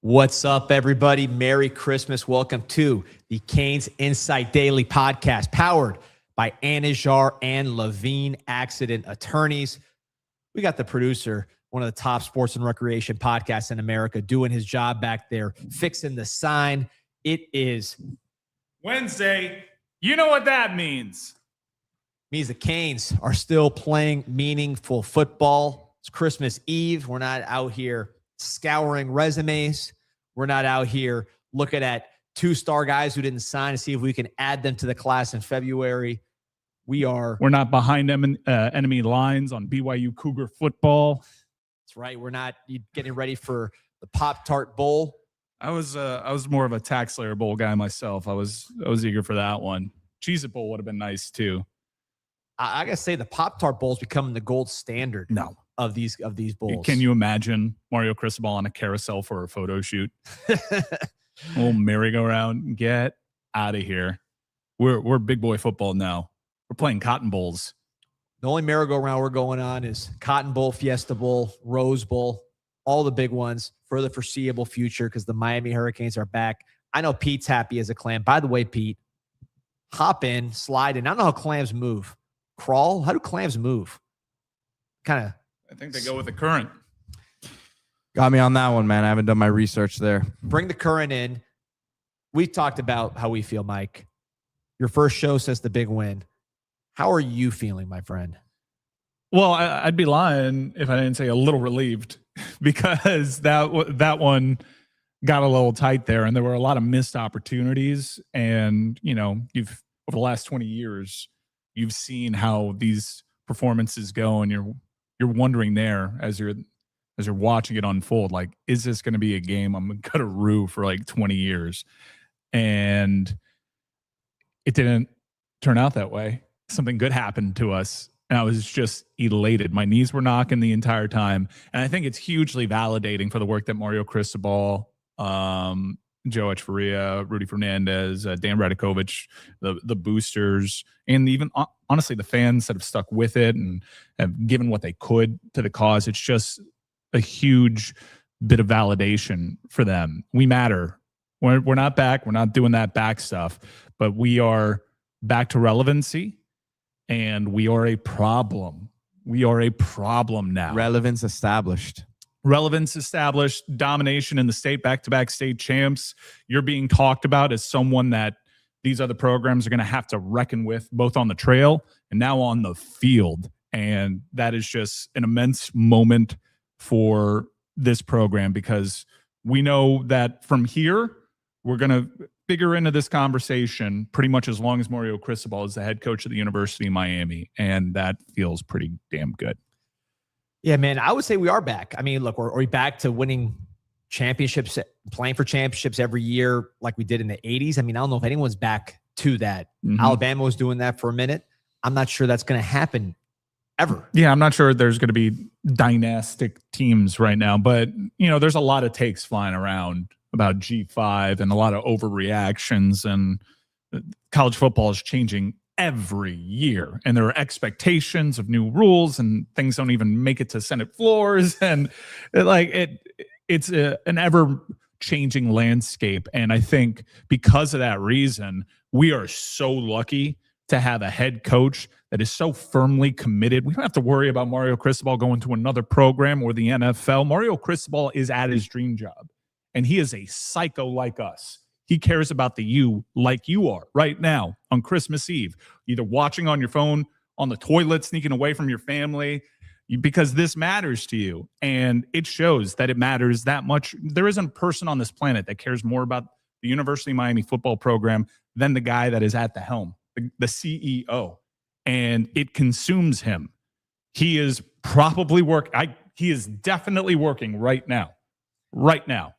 What's up, everybody? Merry Christmas. Welcome to the CanesInSight Daily Podcast, powered by Anajar and Levine Accident Attorneys. We got the producer, one of the top sports and recreation podcasts in America, doing his job back there, fixing the sign. It is Wednesday. You know what that means. Means the Canes are still playing meaningful football. It's Christmas Eve. We're not out here scouring resumes. We're not out here looking at two-star guys who didn't sign to see if we can add them to the class in February. We're not behind enemy lines on BYU Cougar football. That's right. We're not getting ready for the Pop-Tart Bowl. I was more of a Tax Slayer Bowl guy myself. I was eager for that one. Cheez-It Bowl would have been nice too. I gotta say the Pop-Tart Bowl is becoming the gold standard. No. Of these bowls. Can you imagine Mario Cristobal on a carousel for a photo shoot? Little merry-go-round. Get out of here. We're big boy football now. We're playing cotton bowls. The only merry-go-round we're going on is Cotton Bowl, Fiesta Bowl, Rose Bowl, all the big ones for the foreseeable future because the Miami Hurricanes are back. I know Pete's happy as a clam. By the way, Pete, hop in, slide in. I don't know how clams move. Crawl? How do clams move? Kind of. I think they go with the current. Got me on that one, man. I haven't done my research there. Bring the current in. We talked about how we feel, Mike. Your first show says the big win. How are you feeling, my friend? Well, I'd be lying if I didn't say a little relieved because that one got a little tight there, and there were a lot of missed opportunities. And over the last 20 years, you've seen how these performances go, and you're wondering there as you're watching it unfold, like, is this going to be a game I'm going to rue for like 20 years? And it didn't turn out that way. Something good happened to us, and I was just elated. My knees were knocking the entire time, and I think it's hugely validating for the work that Mario Cristobal, Joe Echeverria, Rudy Fernandez, Dan Radakovich, the boosters, and even honestly the fans that have stuck with it and have given what they could to the cause. It's just a huge bit of validation for them. We matter. We're not back. We're not doing that back stuff, but we are back to relevancy, and we are a problem. We are a problem now. Relevance established. Relevance established, domination in the state, back-to-back state champs. You're being talked about as someone that these other programs are going to have to reckon with, both on the trail and now on the field. And that is just an immense moment for this program because we know that from here, we're going to figure into this conversation pretty much as long as Mario Cristobal is the head coach of the University of Miami. And that feels pretty damn good. Yeah, man, I would say we are back. I mean, look, are we back to winning championships, playing for championships every year like we did in the 80s? I mean, I don't know if anyone's back to that. Mm-hmm. Alabama was doing that for a minute. I'm not sure that's going to happen ever. Yeah, I'm not sure there's going to be dynastic teams right now, but, there's a lot of takes flying around about G5 and a lot of overreactions, and college football is changing every year, and there are expectations of new rules, and things don't even make it to Senate floors, and it's an ever-changing landscape. And I think because of that reason, we are so lucky to have a head coach that is so firmly committed. We don't have to worry about Mario Cristobal going to another program or the NFL. Mario Cristobal is at his dream job, and he is a psycho like us. He cares about the you like you are right now on Christmas Eve, either watching on your phone, on the toilet, sneaking away from your family, because this matters to you. And it shows that it matters that much. There isn't a person on this planet that cares more about the University of Miami football program than the guy that is at the helm, the CEO. And it consumes him. He is probably he is definitely working right now. Right now.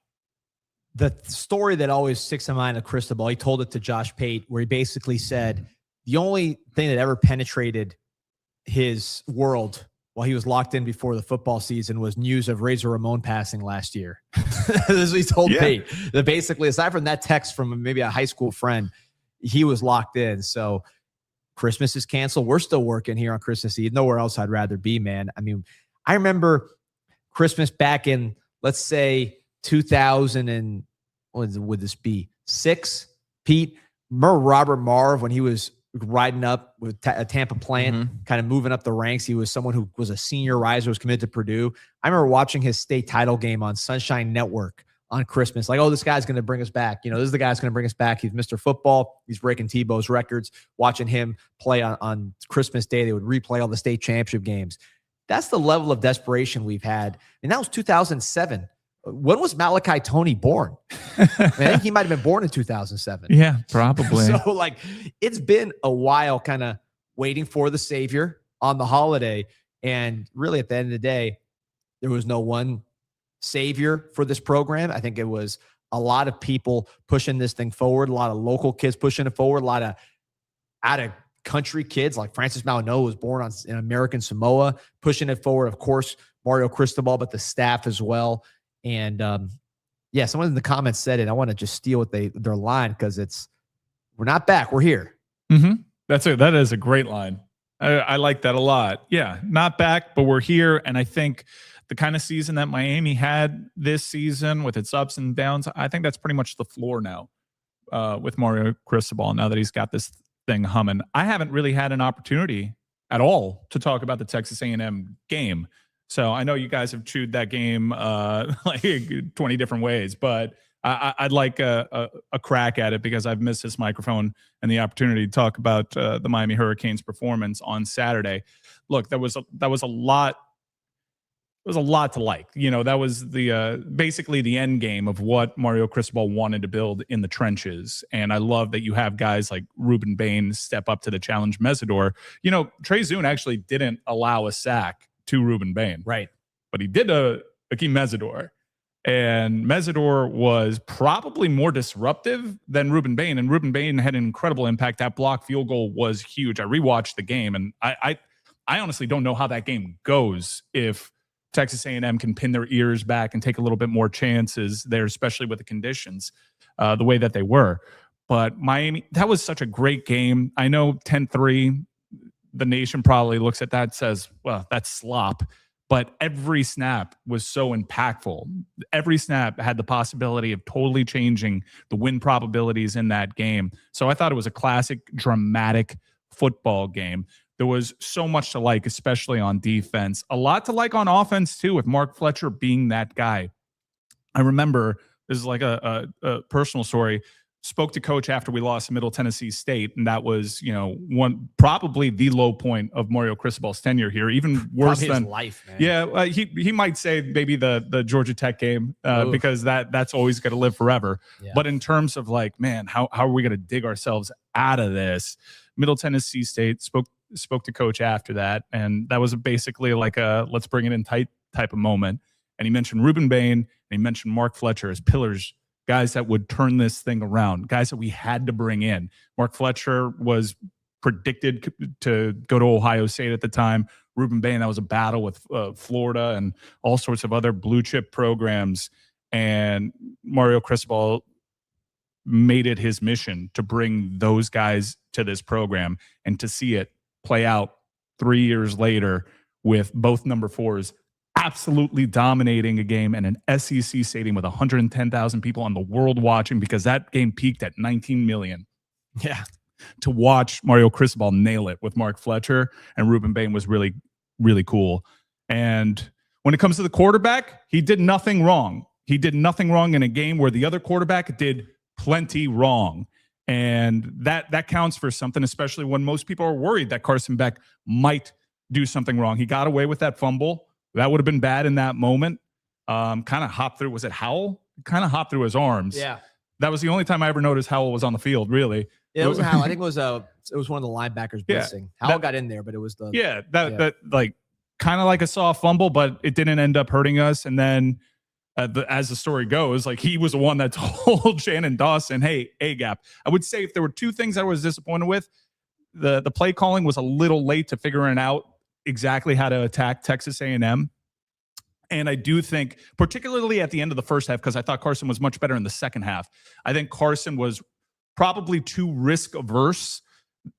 The story that always sticks in mind of Cristobal, he told it to Josh Pate, where he basically said the only thing that ever penetrated his world while he was locked in before the football season was news of Razor Ramon passing last year. This is what he told Pate. That basically, aside from that text from maybe a high school friend, he was locked in. So Christmas is canceled. We're still working here on Christmas Eve. Nowhere else I'd rather be, man. I mean, I remember Christmas back in, let's say, 2000 and what would this be? 6, Pete. Remember Robert Marv when he was riding up with a Tampa plant, kind of moving up the ranks. He was someone who was a senior riser, was committed to Purdue. I remember watching his state title game on Sunshine Network on Christmas. Like, oh, this guy's going to bring us back. You know, this is the guy's going to bring us back. He's Mr. Football. He's breaking Tebow's records. Watching him play on Christmas Day, they would replay all the state championship games. That's the level of desperation we've had. And that was 2007. When was Malachi Tony born? I think he might have been born in 2007. Yeah, probably. So, like, it's been a while kind of waiting for the savior on the holiday. And really, at the end of the day, there was no one savior for this program. I think it was a lot of people pushing this thing forward, a lot of local kids pushing it forward, a lot of out-of-country kids like Francis Mauigoa was born in American Samoa, pushing it forward. Of course, Mario Cristobal, but the staff as well. And yeah, someone in the comments said it. I want to just steal what their line because we're not back, we're here. That is a great line. I like that a lot. Yeah, not back, but we're here. And I think the kind of season that Miami had this season with its ups and downs, I think that's pretty much the floor now with Mario Cristobal. Now that he's got this thing humming, I haven't really had an opportunity at all to talk about the Texas A&M game. So I know you guys have chewed that game like 20 different ways, but I'd like a crack at it because I've missed this microphone and the opportunity to talk about the Miami Hurricanes performance on Saturday. Look, that was a lot. It was a lot to like. You know, that was the basically the end game of what Mario Cristobal wanted to build in the trenches. And I love that you have guys like Ruben Bain step up to the challenge. Mesidor, you know, Trey Zune actually didn't allow a sack to Ruben Bain. Right. But he did a Akeem Mesidor. And Mesidor was probably more disruptive than Ruben Bain. And Ruben Bain had an incredible impact. That block field goal was huge. I rewatched the game, and I honestly don't know how that game goes if Texas A&M can pin their ears back and take a little bit more chances there, especially with the conditions the way that they were. But Miami, that was such a great game. I know 10-3, the nation probably looks at that and says, well, that's slop. But every snap was so impactful. Every snap had the possibility of totally changing the win probabilities in that game. So I thought it was a classic, dramatic football game. There was so much to like, especially on defense. A lot to like on offense, too, with Mark Fletcher being that guy. I remember, this is like a personal story, spoke to Coach after we lost to Middle Tennessee State, and that was, you know, probably the low point of Mario Cristobal's tenure here, even worse Probably than his life, man. Yeah, he might say maybe the Georgia Tech game because that's always going to live forever. Yeah. But in terms of like, man, how are we going to dig ourselves out of this? Middle Tennessee State spoke to Coach after that, and that was basically like a let's bring it in tight type of moment. And he mentioned Ruben Bain and he mentioned Mark Fletcher as pillars, guys that would turn this thing around, guys that we had to bring in. Mark Fletcher was predicted to go to Ohio State at the time. Ruben Bain, that was a battle with Florida and all sorts of other blue chip programs. And Mario Cristobal made it his mission to bring those guys to this program and to see it play out 3 years later with both number fours absolutely dominating a game in an SEC stadium with 110,000 people on the world watching, because that game peaked at 19 million. Yeah. To watch Mario Cristobal nail it with Mark Fletcher and Ruben Bain was really, really cool. And when it comes to the quarterback, he did nothing wrong. He did nothing wrong in a game where the other quarterback did plenty wrong. And that counts for something, especially when most people are worried that Carson Beck might do something wrong. He got away with that fumble. That would have been bad in that moment. Kind of hopped through. Was it Howell? Kind of hopped through his arms. Yeah. That was the only time I ever noticed Howell was on the field, really. Yeah, it was Howell. I think it was one of the linebackers blitzing. Yeah, Howell got in there, but it was the that like kind of like a soft fumble, but it didn't end up hurting us. And then as the story goes, like he was the one that told Shannon Dawson, hey, A-gap. I would say if there were two things I was disappointed with, the play calling was a little late to figuring out exactly how to attack Texas A&M. And I do think, particularly at the end of the first half, because I thought Carson was much better in the second half, I think Carson was probably too risk averse,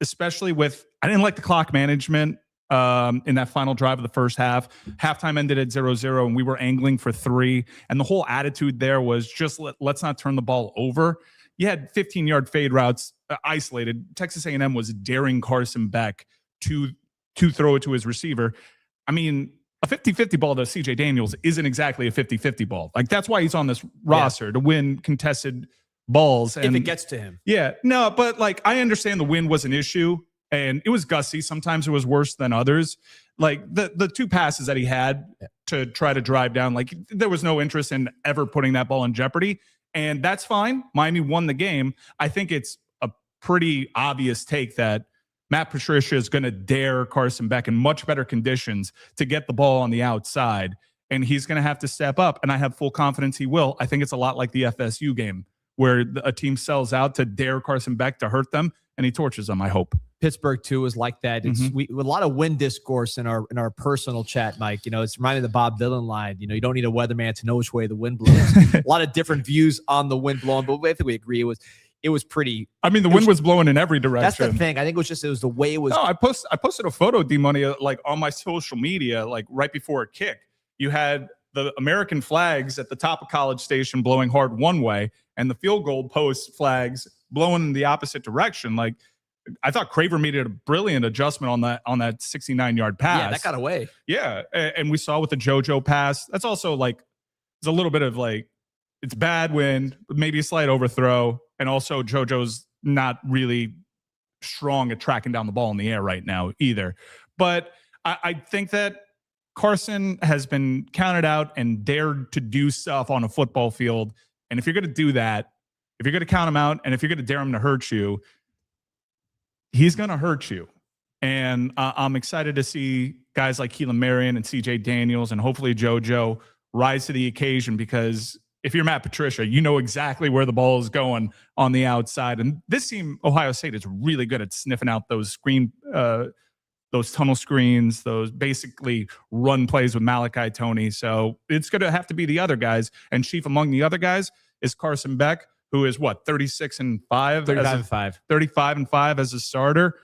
especially with, I didn't like the clock management in that final drive of the first half. Halftime ended at 0-0, and we were angling for 3. And the whole attitude there was just let's not turn the ball over. You had 15-yard fade routes isolated. Texas A&M was daring Carson Beck to throw it to his receiver. I mean, a 50-50 ball to CJ Daniels isn't exactly a 50-50 ball. Like, that's why he's on this roster, to win contested balls. And if it gets to him. Yeah. No, but like, I understand the wind was an issue and it was gusty. Sometimes it was worse than others. Like the 2 passes that he had to try to drive down, like there was no interest in ever putting that ball in jeopardy. And that's fine. Miami won the game. I think it's a pretty obvious take that Matt Patricia is going to dare Carson Beck in much better conditions to get the ball on the outside. And he's going to have to step up. And I have full confidence he will. I think it's a lot like the FSU game where a team sells out to dare Carson Beck to hurt them, and he torches them, I hope. Pittsburgh too is like that. It's a lot of wind discourse in our personal chat, Mike. You know, it's reminding the Bob Dylan line. You know, you don't need a weatherman to know which way the wind blows. A lot of different views on the wind blowing, but I think we agree it was pretty. I mean, the wind was blowing in every direction. That's the thing. I think it was the way it was. No, I posted a photo, D-Money, like on my social media, like right before a kick. You had the American flags at the top of College Station blowing hard one way, and the field goal post flags blowing in the opposite direction. Like, I thought Craver made a brilliant adjustment on that 69-yard pass. Yeah, that got away. Yeah, and we saw with the JoJo pass. That's also like it's a little bit of like it's bad wind, maybe a slight overthrow, and also JoJo's not really strong at tracking down the ball in the air right now either. But I think that Carson has been counted out and dared to do stuff on a football field. And if you're going to do that, if you're going to count him out, and if you're going to dare him to hurt you, he's going to hurt you. And I'm excited to see guys like Keelan Marion and CJ Daniels and hopefully JoJo rise to the occasion, because if you're Matt Patricia, you know exactly where the ball is going on the outside. And this team, Ohio State, is really good at sniffing out those those tunnel screens, those basically run plays with Malachi Toney. So it's going to have to be the other guys. And chief among the other guys is Carson Beck, who is what, 36-5? 35-5 as a starter.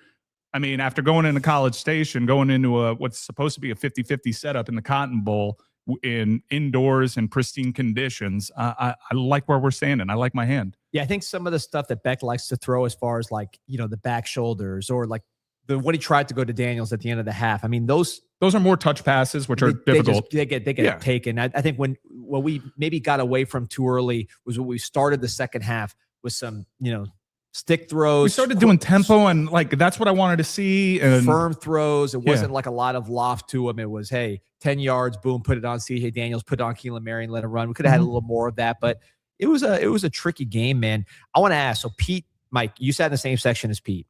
I mean, after going into College Station, going into what's supposed to be a 50-50 setup in the Cotton Bowl in indoors and pristine conditions, I like where we're standing. I like my hand. Yeah, I think some of the stuff that Beck likes to throw as far as like, you know, the back shoulders or like what he tried to go to Daniels at the end of the half. I mean, those are more touch passes, which are difficult. They get taken. I think what we maybe got away from too early was when we started the second half with some, you know, stick throws. We started doing tempo, and like that's what I wanted to see. And firm throws. It wasn't like a lot of loft to him. It was, hey, 10 yards, boom, put it on CJ Daniels, put it on Keelan Marion, let him run. We could have had a little more of that, but it was a tricky game, man. I want to ask, so Pete, Mike, you sat in the same section as Pete.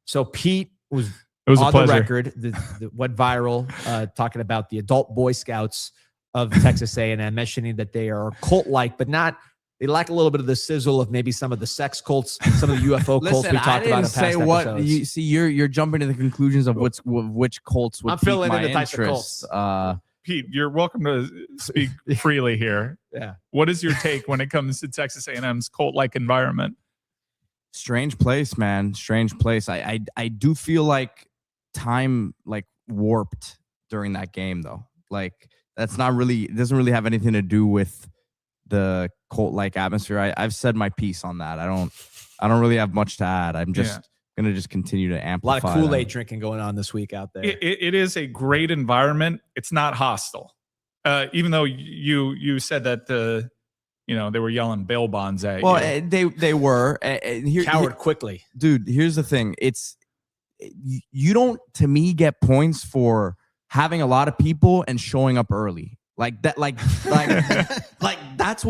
So Pete was on the record, went viral, talking about the adult Boy Scouts of Texas A&M, mentioning that they are cult-like, but not. They lack a little bit of the sizzle of maybe some of the sex cults, some of the UFO cults we talked about in past episodes. You see, you're jumping to the conclusions of which cults would pique my interest. Pete, you're welcome to speak freely here. Yeah. What is your take when it comes to Texas A&M's cult-like environment? Strange place, man. Strange place. I do feel like time like warped during that game, though. Like that's not really, it doesn't really have anything to do with the cult-like atmosphere. I've said my piece on that. I don't really have much to add. I'm just gonna continue to amplify. A lot of Kool-Aid drinking going on this week out there. It is a great environment. It's not hostile. Even though you said that they were yelling bail bonds at you. Well, they were. Coward quickly. Dude, here's the thing. You don't, to me, get points for having a lot of people and showing up early. Like that, like that's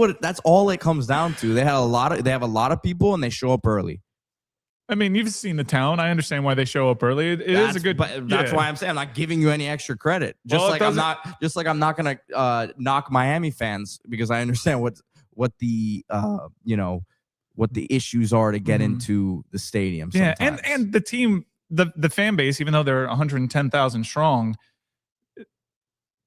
all it comes down to. They have a lot of people and they show up early. I mean, you've seen the town. I understand why they show up early. It is a good. But that's why I'm saying I'm not giving you any extra credit. I'm not gonna knock Miami fans because I understand what the issues are to get into the stadium. Yeah, sometimes. and the team, the fan base, even though they're 110,000 strong,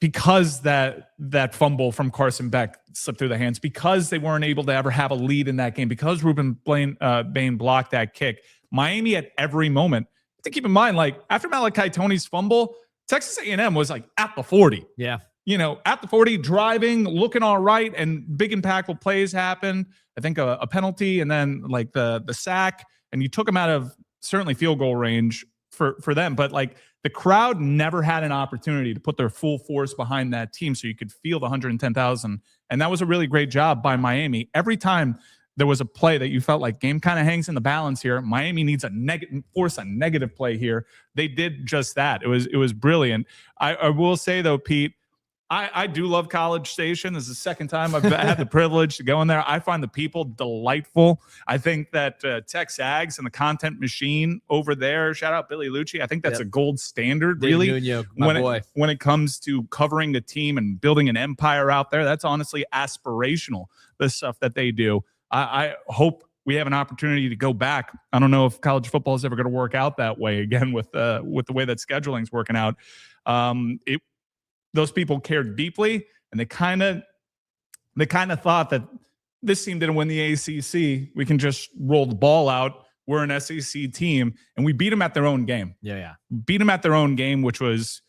because that fumble from Carson Beck slipped through the hands, because they weren't able to ever have a lead in that game, because Ruben Bain blocked that kick, Miami at every moment to keep in mind, like after Malachi Tony's fumble, Texas A&M was like at the 40. Yeah. You know, at the 40, driving, looking all right, and big impactful plays happened. I think a penalty and then like the sack, and you took them out of certainly field goal range for them. But like the crowd never had an opportunity to put their full force behind that team so you could feel the 110,000. And that was a really great job by Miami. Every time there was a play that you felt like game kind of hangs in the balance here, Miami needs force a negative play here. They did just that. It was brilliant. I will say though, Pete, I do love College Station. This is the second time I've had the privilege to go in there. I find the people delightful. I think that Tech Zags and the content machine over there, shout out Billy Lucci, I think that's a gold standard, really, when it comes to covering the team and building an empire out there. That's honestly aspirational, the stuff that they do. I hope we have an opportunity to go back. I don't know if college football is ever going to work out that way again with the way that scheduling is working out. Those people cared deeply, and they kind of thought that this team didn't win the ACC. We can just roll the ball out. We're an SEC team, and we beat them at their own game. Yeah. Beat them at their own game, which was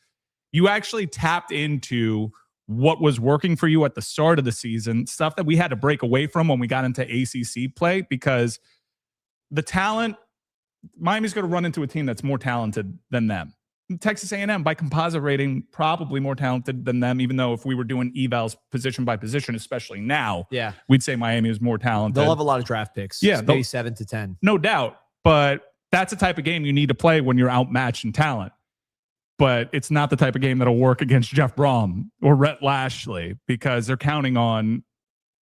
you actually tapped into what was working for you at the start of the season, stuff that we had to break away from when we got into ACC play, because the talent, Miami's going to run into a team that's more talented than them. Texas A&M, by composite rating, probably more talented than them, even though if we were doing evals position by position, especially now, we'd say Miami is more talented. They'll have a lot of draft picks. Yeah, maybe 7 to 10. No doubt. But that's a type of game you need to play when you're outmatched in talent. But it's not the type of game that'll work against Jeff Brom or Rhett Lashley, because they're counting on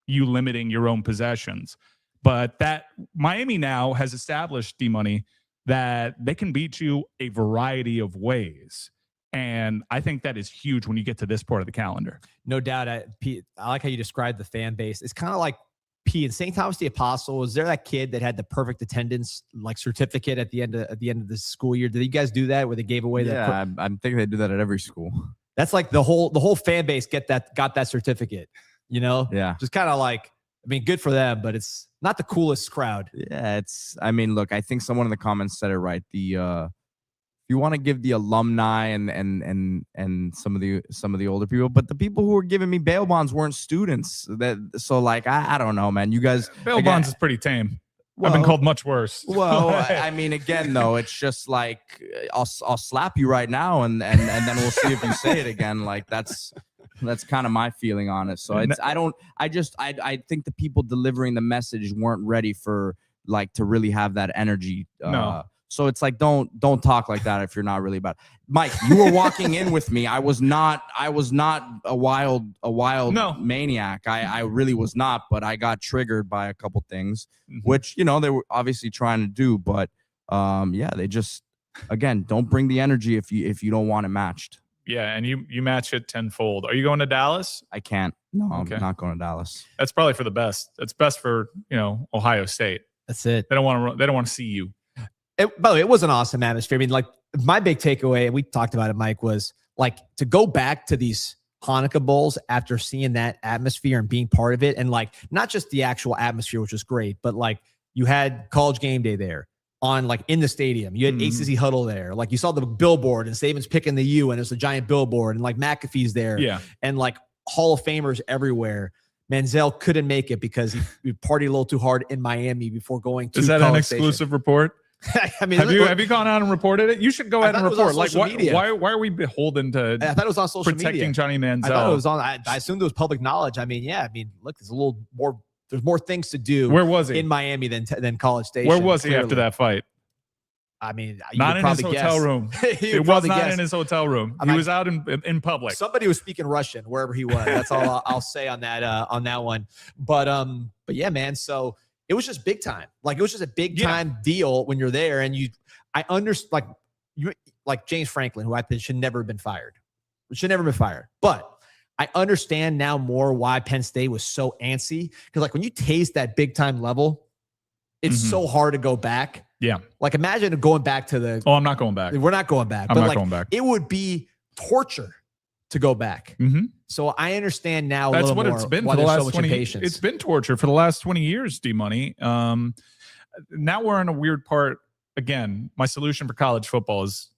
you limiting your own possessions. But that Miami now has established, D-Money, that they can beat you a variety of ways. And I think that is huge when you get to this part of the calendar. No doubt. Pete, I like how you described the fan base. It's kind of like P in St. Thomas the Apostle. Was there that kid that had the perfect attendance like certificate at the end of the school year? Did you guys do that where they gave away that? Yeah, I'm thinking they do that at every school. That's like the whole fan base got that certificate, you know? Yeah. Just kind of like, I mean, good for them, but it's not the coolest crowd. Yeah, I mean, look, I think someone in the comments said it right. If you want to give the alumni and some of the older people, but the people who were giving me bail bonds weren't students. So like I don't know, man. You guys, bail bonds is pretty tame. Well, I've been called much worse. Well, I mean, again, though, it's just like I'll slap you right now, and then we'll see if you say it again. Like that's kind of my feeling on it. So I think the people delivering the message weren't ready for like to really have that energy. No. So it's like don't talk like that if you're not really about it. Mike, you were walking in with me. I was not a wild maniac. I really was not, but I got triggered by a couple things, which they were obviously trying to do. But they just again don't bring the energy if you don't want it matched. Yeah, and you match it tenfold. Are you going to Dallas? I can't. No, okay. I'm not going to Dallas. That's probably for the best. It's best for Ohio State. That's it. They don't want to see you. By the way, it was an awesome atmosphere. I mean, like my big takeaway, and we talked about it, Mike, was like to go back to these Hanukkah bowls after seeing that atmosphere and being part of it. And like, not just the actual atmosphere, which was great, but like you had College Game Day there on like in the stadium. You had ACC Huddle there. Like you saw the billboard and Saban's picking the U and it's a giant billboard and like McAfee's there. Yeah. And like Hall of Famers everywhere. Manziel couldn't make it because he partied a little too hard in Miami before going to Is that College an exclusive Station. Report? I mean, have you gone out and reported it? You should go ahead and report. Like, why are we beholden to? I thought it was on social protecting media. Johnny Manziel. I thought it was on. I assumed it was public knowledge. I mean, look, there's a little more. There's more things to do. Where was he in Miami than College Station? Where was he after that fight? I mean, not in his hotel room. It was not in his hotel room. He was out in public. Somebody was speaking Russian wherever he was. That's all I'll say on that one. But yeah, man. So it was just big time. Like it was just a big time deal when you're there, and I understand like James Franklin, who I think should never have been fired. Should never have been fired. But I understand now more why Penn State was so antsy, because like when you taste that big time level, it's so hard to go back. Yeah. Like imagine going back to the. Oh, I'm not going back. We're not going back. I'm not going back. It would be torture to go back. So I understand now. That's what it's been for the last 20 years. It's been torture for the last 20 years, D-Money. Now we're in a weird part again, my solution for college football is,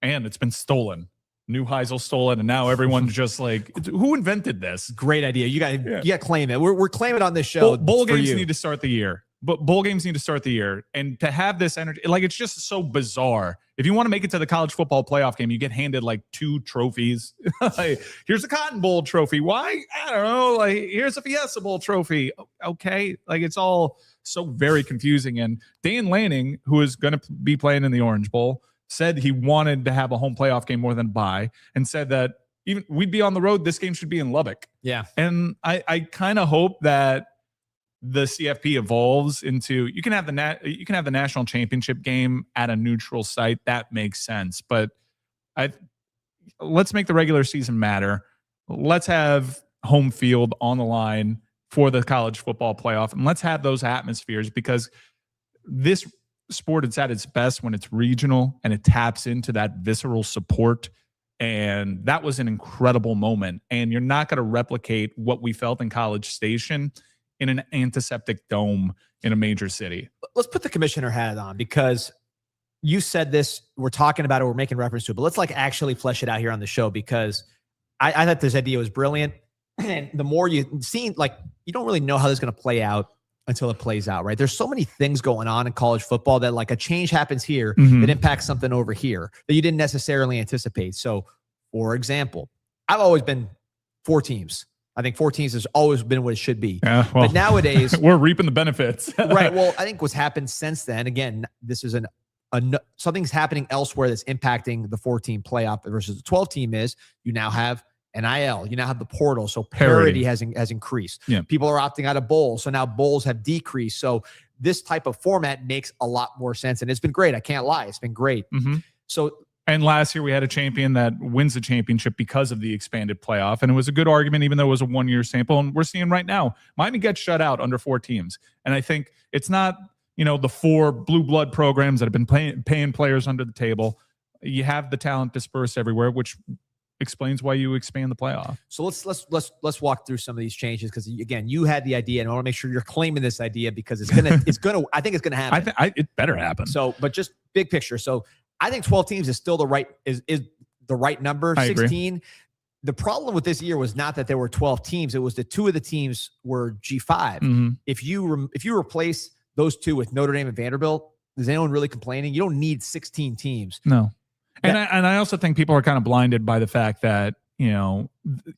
and it's been stolen. New Heisel stole it, and now everyone's just like, who invented this? Great idea. You got to claim it. We're claiming on this show. Bowl games need to start the year. But bowl games need to start the year. And to have this energy, like, it's just so bizarre. If you want to make it to the college football playoff game, you get handed like 2 trophies. Like, here's a Cotton Bowl trophy. Why? I don't know. Like, here's a Fiesta Bowl trophy. Okay. Like, it's all so very confusing. And Dan Lanning, who is going to be playing in the Orange Bowl, said he wanted to have a home playoff game more than bye, and said that even we'd be on the road, this game should be in Lubbock. Yeah. And I kind of hope that the CFP evolves into, you can have the national championship game at a neutral site. That makes sense. But let's make the regular season matter. Let's have home field on the line for the college football playoff. And let's have those atmospheres, because this sport is at its best when it's regional and it taps into that visceral support. And that was an incredible moment. And you're not going to replicate what we felt in College Station in an antiseptic dome in a major city. Let's put the commissioner hat on, because you said this, we're talking about it, we're making reference to it, but let's like actually flesh it out here on the show, because I thought this idea was brilliant. And the more you see, like, you don't really know how this is going to play out until it plays out, right? There's so many things going on in college football that, like, a change happens here that impacts something over here that you didn't necessarily anticipate. So, for example, I've always been 4 teams. I think 4 teams has always been what it should be. Yeah, well, but nowadays, we're reaping the benefits. Right. Well, I think what's happened since then, again, this is something's happening elsewhere that's impacting the 4-team playoff versus the 12-team is you now have NIL, you now have the portal. So parity has increased. Yeah. People are opting out of bowls. So now bowls have decreased. So this type of format makes a lot more sense. And it's been great. I can't lie. It's been great. So, and last year we had a champion that wins the championship because of the expanded playoff. And it was a good argument, even though it was a 1-year sample. And we're seeing right now, Miami gets shut out under 4 teams. And I think it's not, the 4 blue blood programs that have been paying players under the table. You have the talent dispersed everywhere, which explains why you expand the playoff. So let's walk through some of these changes, because again, you had the idea, and I want to make sure you're claiming this idea, because I think it's gonna happen. It better happen. So, but just big picture. So I think 12 teams is still the right number. 16. Agree. The problem with this year was not that there were 12 teams. It was that 2 of the teams were G5. If you replace those 2 with Notre Dame and Vanderbilt, is anyone really complaining? You don't need 16 teams. No. And I also think people are kind of blinded by the fact that,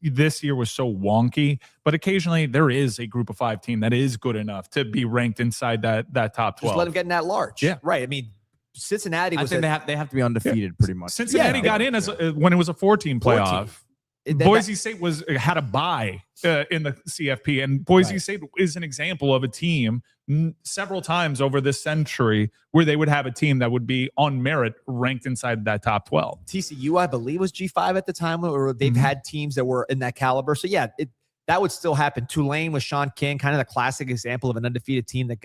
this year was so wonky, but occasionally there is a group of 5 team that is good enough to be ranked inside that top 12. Just let them get in that large. Yeah. Right. I mean, Cincinnati was. I think they have to be undefeated pretty much. Cincinnati got in as when it was a 4-team playoff. Boise State had a bye in the CFP, and Boise State is an example of a team several times over this century where they would have a team that would be on merit ranked inside that top 12. TCU, I believe, was G5 at the time, or they've had teams that were in that caliber. So yeah, that would still happen. Tulane with Sean King, kind of the classic example of an undefeated team that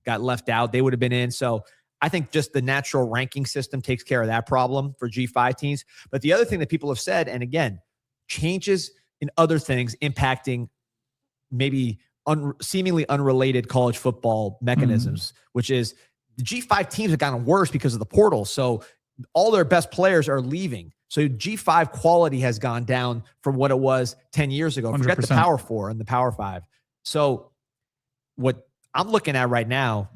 got left out. They would have been in. So I think just the natural ranking system takes care of that problem for G5 teams. But the other thing that people have said, and again, changes in other things impacting maybe seemingly unrelated college football mechanisms, which is the G5 teams have gotten worse because of the portal. So all their best players are leaving. So G5 quality has gone down from what it was 10 years ago. 100%. Forget the Power 4 and the Power 5. So what I'm looking at right now,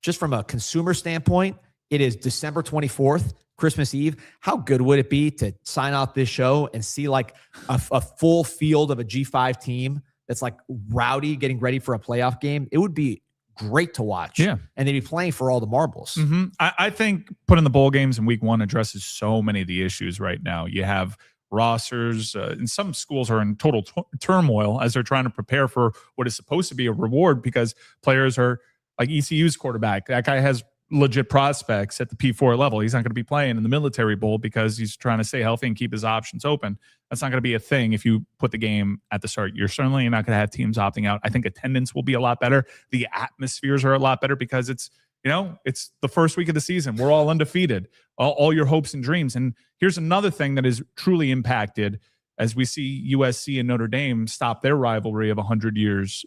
just from a consumer standpoint, it is December 24th, Christmas Eve. How good would it be to sign off this show and see like a full field of a G5 team that's like rowdy, getting ready for a playoff game? It would be great to watch. Yeah. And they'd be playing for all the marbles. I think putting the bowl games in week 1 addresses so many of the issues right now. You have rosters, and some schools are in total turmoil as they're trying to prepare for what is supposed to be a reward, because players are like ECU's quarterback. That guy has legit prospects at the P4 level. He's not going to be playing in the military bowl because he's trying to stay healthy and keep his options open. That's not going to be a thing if you put the game at the start. You're certainly not going to have teams opting out. I think attendance will be a lot better. The atmospheres are a lot better because it's the first week of the season. We're all undefeated, all your hopes and dreams. And here's another thing that is truly impacted as we see USC and Notre Dame stop their rivalry of 100 years.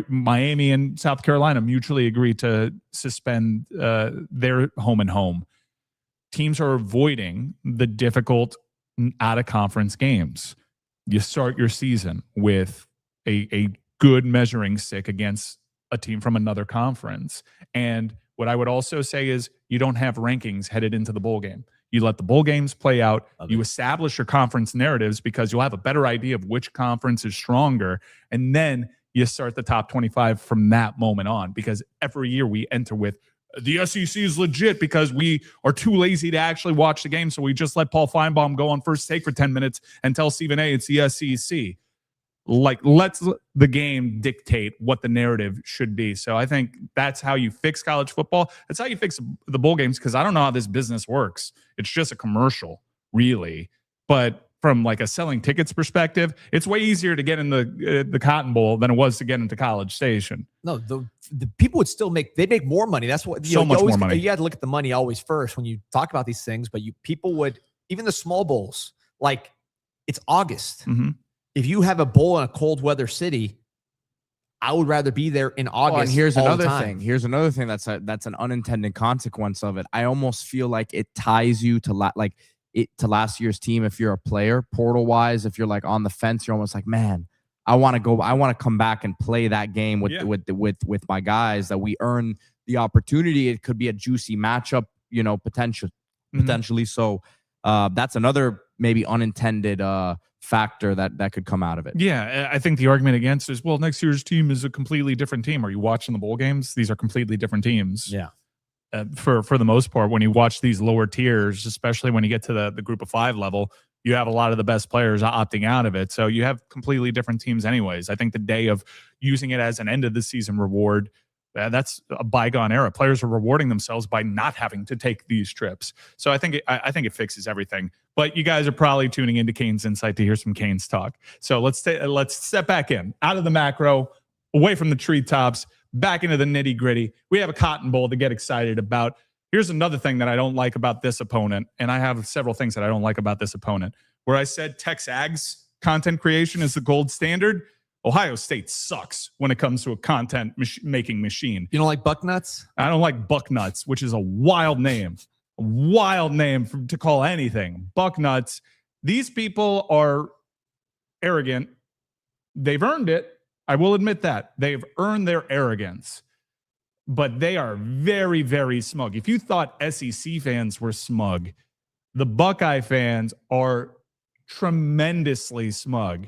Miami and South Carolina mutually agreed to suspend their home and home. Teams are avoiding the difficult out-of-conference games. You start your season with a good measuring stick against a team from another conference. And what I would also say is you don't have rankings headed into the bowl game. You let the bowl games play out. You establish your conference narratives because you'll have a better idea of which conference is stronger. And then you start the top 25 from that moment on, because every year we enter with the SEC is legit because we are too lazy to actually watch the game. So we just let Paul Feinbaum go on first take for 10 minutes and tell Stephen A. it's the SEC. Like, let's the game dictate what the narrative should be. So I think that's how you fix college football. That's how you fix the bowl games, because I don't know how this business works. It's just a commercial, really. But from like a selling tickets perspective, it's way easier to get in the Cotton Bowl than it was to get into College Station. No, the people would still make more money. That's what much more money. You had to look at the money always first when you talk about these things. But people would, even the small bowls, like it's August. Mm-hmm. If you have a bowl in a cold weather city, I would rather be there in August. And here's all another the time. thing. Here's another thing that's an unintended consequence of it. I almost feel like it ties you to last year's team. If you're a player, portal wise, if you're like on the fence, you're almost like, man, I want to come back and play that game with my guys, that we earn the opportunity. It could be a juicy matchup, potentially. So that's another maybe unintended factor that could come out of it. Yeah, I think the argument against is, well, next year's team is a completely different team. Are you watching the bowl games? These are completely different teams. Yeah. For the most part, when you watch these lower tiers, especially when you get to the group of 5 level, you have a lot of the best players opting out of it. So you have completely different teams anyways. I think the day of using it as an end of the season reward, that's a bygone era. Players are rewarding themselves by not having to take these trips. So I think it fixes everything. But you guys are probably tuning into CanesInSight to hear some Canes talk. So let's step back out of the macro, away from the treetops, back into the nitty gritty. We have a Cotton Bowl to get excited about. Here's another thing that I don't like about this opponent, and I have several things that I don't like about this opponent. Where I said TexAg's content creation is the gold standard, Ohio State sucks when it comes to a content making machine. You don't like Bucknuts? I don't like Bucknuts, which is a wild name. A wild name to call anything. Bucknuts. These people are arrogant. They've earned it. I will admit that. They've earned their arrogance. But they are very, very smug. If you thought SEC fans were smug, the Buckeye fans are tremendously smug.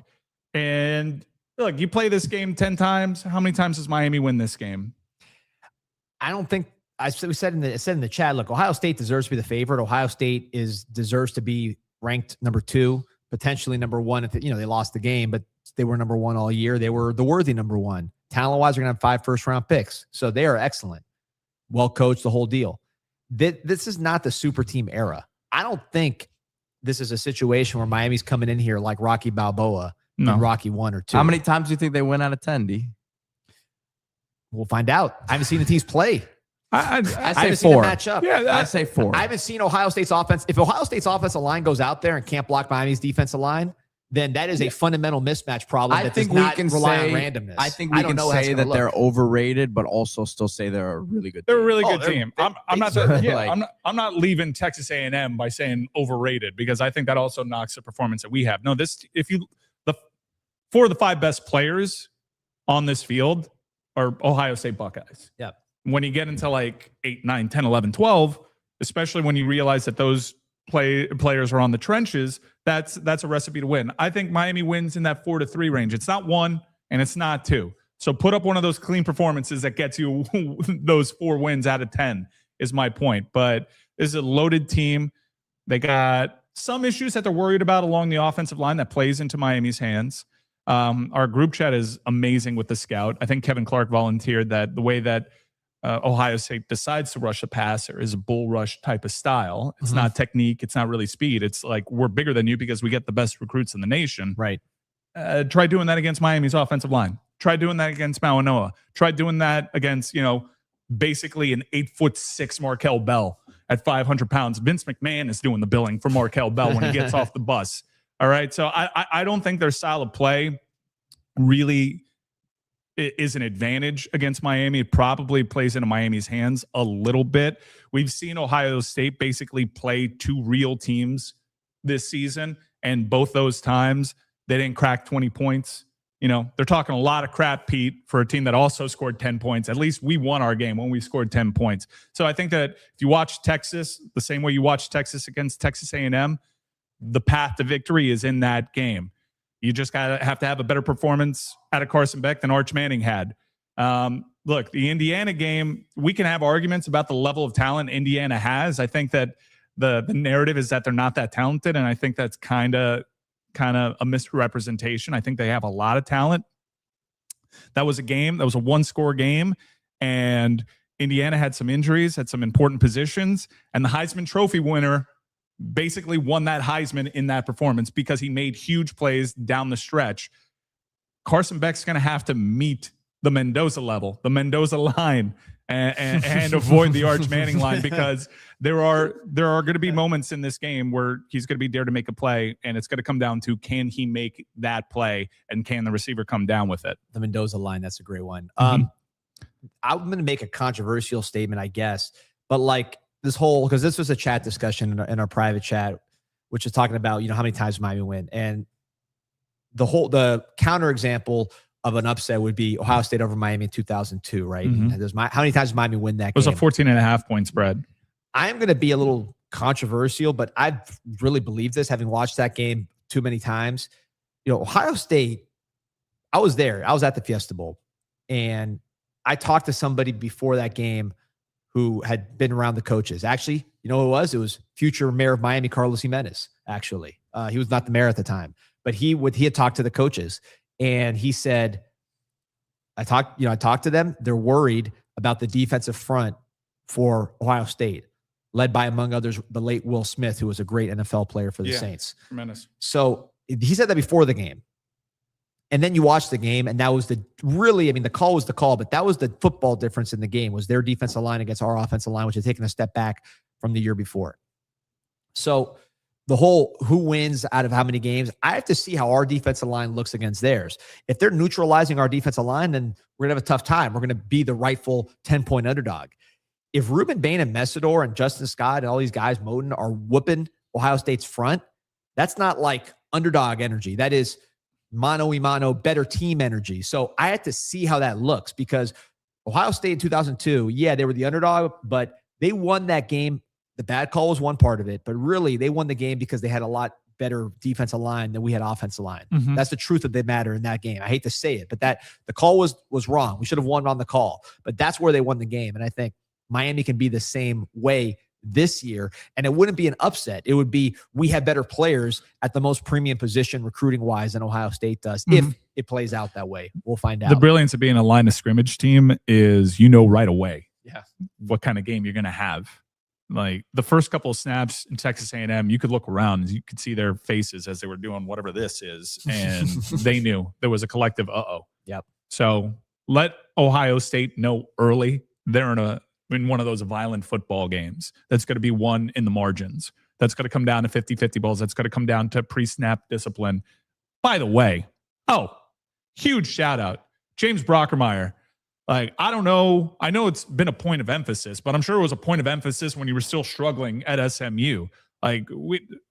And look, you play this game 10 times. How many times does Miami win this game? I don't think we said in the chat, look, Ohio State deserves to be the favorite. Ohio State deserves to be ranked number 2, potentially number 1. If they lost the game, but they were number 1 all year. They were the worthy number 1. Talent-wise, they're going to have 5 first-round picks. So they are excellent. Well coached, the whole deal. This is not the super team era. I don't think this is a situation where Miami's coming in here like Rocky Balboa in Rocky 1 or 2. How many times do you think they win out of 10, D? We'll find out. I haven't seen the teams play. I say 4. Match up. Yeah, I say 4. I haven't seen Ohio State's offense. If Ohio State's offensive line goes out there and can't block Miami's defensive line, then that is a fundamental mismatch problem that does not rely on randomness. I think we can say that they're overrated, but also still say they're a really good team. They're a really good team. I'm not leaving Texas A&M by saying overrated, because I think that also knocks the performance that we have. No, the 4 of the 5 best players on this field are Ohio State Buckeyes. Yeah. When you get into like 8, 9, 10, 11, 12, especially when you realize that those players are on the trenches, that's a recipe to win. I think Miami wins in that 4-3 range. It's not 1 and it's not 2. So put up one of those clean performances that gets you those 4 wins out of 10 is my point. But this is a loaded team. They got some issues that they're worried about along the offensive line that plays into Miami's hands. Our group chat is amazing with the scout. I think Kevin Clark volunteered that the way that Ohio State decides to rush a passer is a bull rush type of style. It's not technique. It's not really speed. It's like, we're bigger than you because we get the best recruits in the nation. Right. Try doing that against Miami's offensive line. Try doing that against Mauanoa. Try doing that against, basically an 8'6" Markel Bell at 500 pounds. Vince McMahon is doing the billing for Markel Bell when he gets off the bus. All right. So I don't think their style of play really is an advantage against Miami. It probably plays into Miami's hands a little bit. We've seen Ohio State basically play 2 real teams this season, and both those times they didn't crack 20 points. They're talking a lot of crap, Pete, for a team that also scored 10 points. At least we won our game when we scored 10 points. So I think that if you watch Texas the same way you watch Texas against Texas A&M, the path to victory is in that game. You just have to have a better performance out of Carson Beck than Arch Manning had. Look, the Indiana game, we can have arguments about the level of talent Indiana has. I think that the narrative is that they're not that talented, and I think that's kind of a misrepresentation. I think they have a lot of talent. That was a 1-score game, and Indiana had some injuries, had some important positions, and the Heisman Trophy winner basically won that Heisman in that performance because he made huge plays down the stretch. Carson Beck's going to have to meet the Mendoza level, the Mendoza line, and avoid the Arch Manning line, because there are going to be moments in this game where he's going to be there to make a play, and it's going to come down to, can he make that play, and can the receiver come down with it? The Mendoza line, that's a great one. I'm going to make a controversial statement, I guess, but like this whole, because this was a chat discussion in our private chat, which is talking about, how many times Miami win, and the counter example of an upset would be Ohio State over Miami in 2002, right? And how many times did Miami win that game? It was a 14.5-point spread. I'm going to be a little controversial, but I really believe this, having watched that game too many times. Ohio State, I was there. I was at the Fiesta Bowl, and I talked to somebody before that game who had been around the coaches. Actually, you know who it was? It was future mayor of Miami, Carlos Jimenez, actually. He was not the mayor at the time, but he had talked to the coaches, and he said, I talked to them. They're worried about the defensive front for Ohio State, led by, among others, the late Will Smith, who was a great NFL player for the Saints. Tremendous. So he said that before the game. And then you watch the game, and that was the call was the call, but that was the football difference in the game, was their defensive line against our offensive line, which had taken a step back from the year before. So the whole who wins out of how many games, I have to see how our defensive line looks against theirs. If they're neutralizing our defensive line, then we're going to have a tough time. We're going to be the rightful 10-point underdog. If Ruben Bain and Messidor and Justin Scott and all these guys, Moden, are whooping Ohio State's front, that's not like underdog energy. That is mano-a-mano, better team energy. So I had to see how that looks, because Ohio State in 2002, they were the underdog, but they won that game. The bad call was one part of it, but really they won the game because they had a lot better defensive line than we had offensive line. That's the truth of the matter in that game. I hate to say it, but the call was wrong. We should have won on the call, but that's where they won the game. And I think Miami can be the same way this year, and it wouldn't be an upset. It would be, we have better players at the most premium position recruiting wise than Ohio State does. If it plays out that way, we'll find out. The brilliance of being a line of scrimmage team is, right away what kind of game you're going to have. Like the first couple of snaps in Texas A&M, you could look around and you could see their faces as they were doing whatever this is, and they knew there was a collective Yep. So let Ohio State know early they're in one of those violent football games that's going to be won in the margins. That's going to come down to 50-50 balls. That's going to come down to pre-snap discipline. By the way, huge shout out, James Brockermeyer. Like, I don't know. I know it's been a point of emphasis, but I'm sure it was a point of emphasis when you were still struggling at SMU. Like,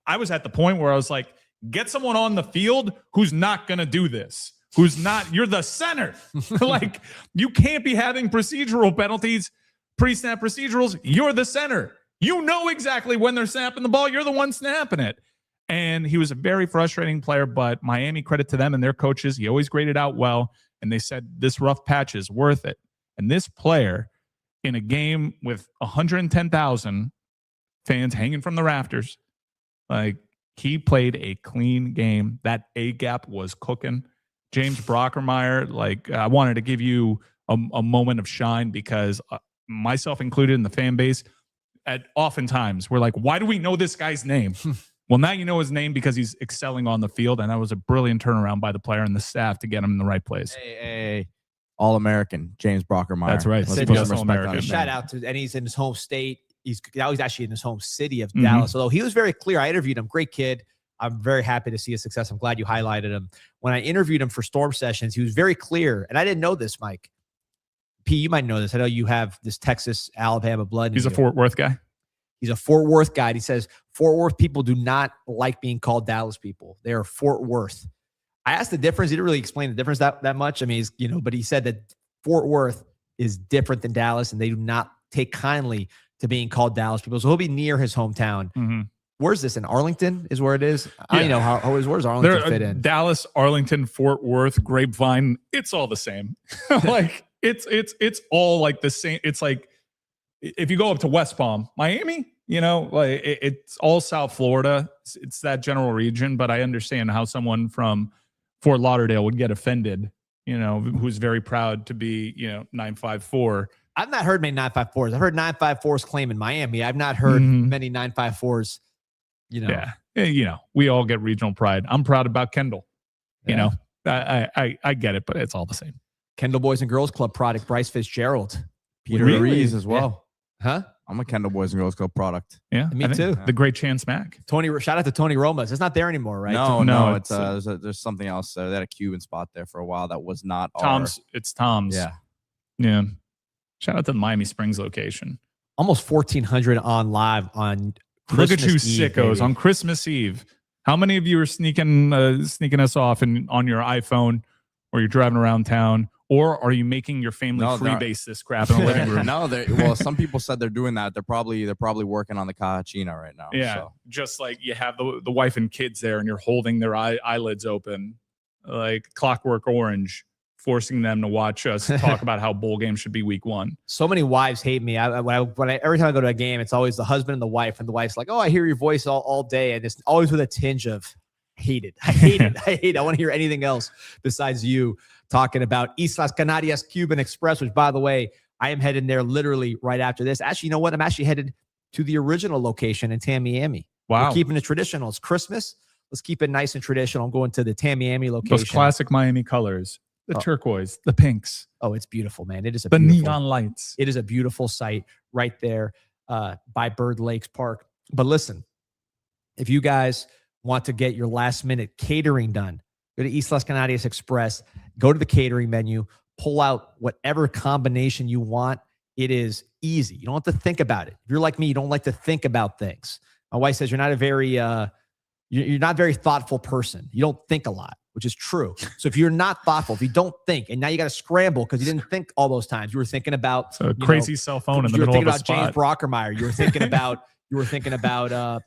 I was at the point where I was like, get someone on the field who's not going to do this. You're the center. Like, you can't be having procedural penalties, pre-snap procedurals. You're the center. You know exactly when they're snapping the ball. You're the one snapping it. And he was a very frustrating player, but Miami, credit to them and their coaches. He always graded out well. And they said, this rough patch is worth it. And this player, in a game with 110,000 fans hanging from the rafters, like, he played a clean game. That A gap was cooking. James Brockermeyer, like, I wanted to give you a moment of shine, because myself included in the fan base, oftentimes we're like, why do we know this guy's name? Well, now you know his name because he's excelling on the field, and that was a brilliant turnaround by the player and the staff to get him in the right place. Hey. All-American, James Brockermeyer. That's right. Let's put some All-American. respect on Shout out to, and he's in his home state. He's actually in his home city of Dallas. Although he was very clear. I interviewed him. Great kid. I'm very happy to see his success. I'm glad you highlighted him. When I interviewed him for Storm Sessions, he was very clear, and I didn't know this, Mike. P, you might know this. I know you have this Texas, Alabama blood. He's a Fort Worth guy. He's a Fort Worth guy. He says Fort Worth people do not like being called Dallas people. They are Fort Worth. I asked the difference. He didn't really explain the difference that much. I mean, but he said that Fort Worth is different than Dallas, and they do not take kindly to being called Dallas people. So he'll be near his hometown. Mm-hmm. Where's this? In Arlington is where it is. I don't know where's Arlington fit in? Dallas, Arlington, Fort Worth, Grapevine. It's all the same. Like it's all like the same. It's like if you go up to West Palm, Miami, like it's all South Florida. It's that general region. But I understand how someone from Fort Lauderdale would get offended. Who's very proud to be 954. I've not heard many 954s. I've heard 954s claim in Miami. I've not heard many 954s. Yeah. We all get regional pride. I'm proud about Kendall. I get it, but it's all the same. Kendall Boys and Girls Club product, Bryce Fitzgerald. Peter Rees as well. Yeah. Huh? I'm a Kendall Boys and Girls Club product. Yeah, me too. The great Chance Mac. Shout out to Tony Romas. It's not there anymore, right? No. It's there's something else. They had a Cuban spot there for a while that was not Tom's. It's Tom's. Yeah. Shout out to the Miami Springs location. Almost 1,400 on live on Christmas Look at you Eve, sickos baby. on Christmas Eve. How many of you are sneaking us off on your iPhone, or you're driving around town, or are you making your family freebase this crap in the living room? No, some people said they're doing that. They're probably working on the Cahachina right now. Yeah, so. Just like you have the wife and kids there, and you're holding their eyelids open, like Clockwork Orange, forcing them to watch us talk about how bowl games should be week 1. So many wives hate me. Every time I go to a game, it's always the husband and the wife, and the wife's like, "Oh, I hear your voice all day," and it's always with a tinge of hate it. I hate it. I hate it. I want to hear anything else besides you talking about Islas Canarias Cuban Express, which, by the way, I am headed there literally right after this. Actually, you know what? I'm actually headed to the original location in Tamiami. Wow. We're keeping it traditional. It's Christmas. Let's keep it nice and traditional. I'm going to the Tamiami location. Those classic Miami colors. The turquoise, the pinks. Oh, it's beautiful, man. It is the neon lights. It is a beautiful site right there by Bird Lakes Park. But listen, if you guys want to get your last minute catering done, go to Islas Canarias Express, go to the catering menu, pull out whatever combination you want. It is easy. You don't have to think about it. If you're like me, you don't like to think about things. My wife says you're not a very you're not a very thoughtful person. You don't think a lot, which is true. So if you're not thoughtful, if you don't think, and now you got to scramble because you didn't think all those times. You were thinking about a crazy cell phone in the middle of a spot. You were thinking about James Brockermeyer. You were thinking about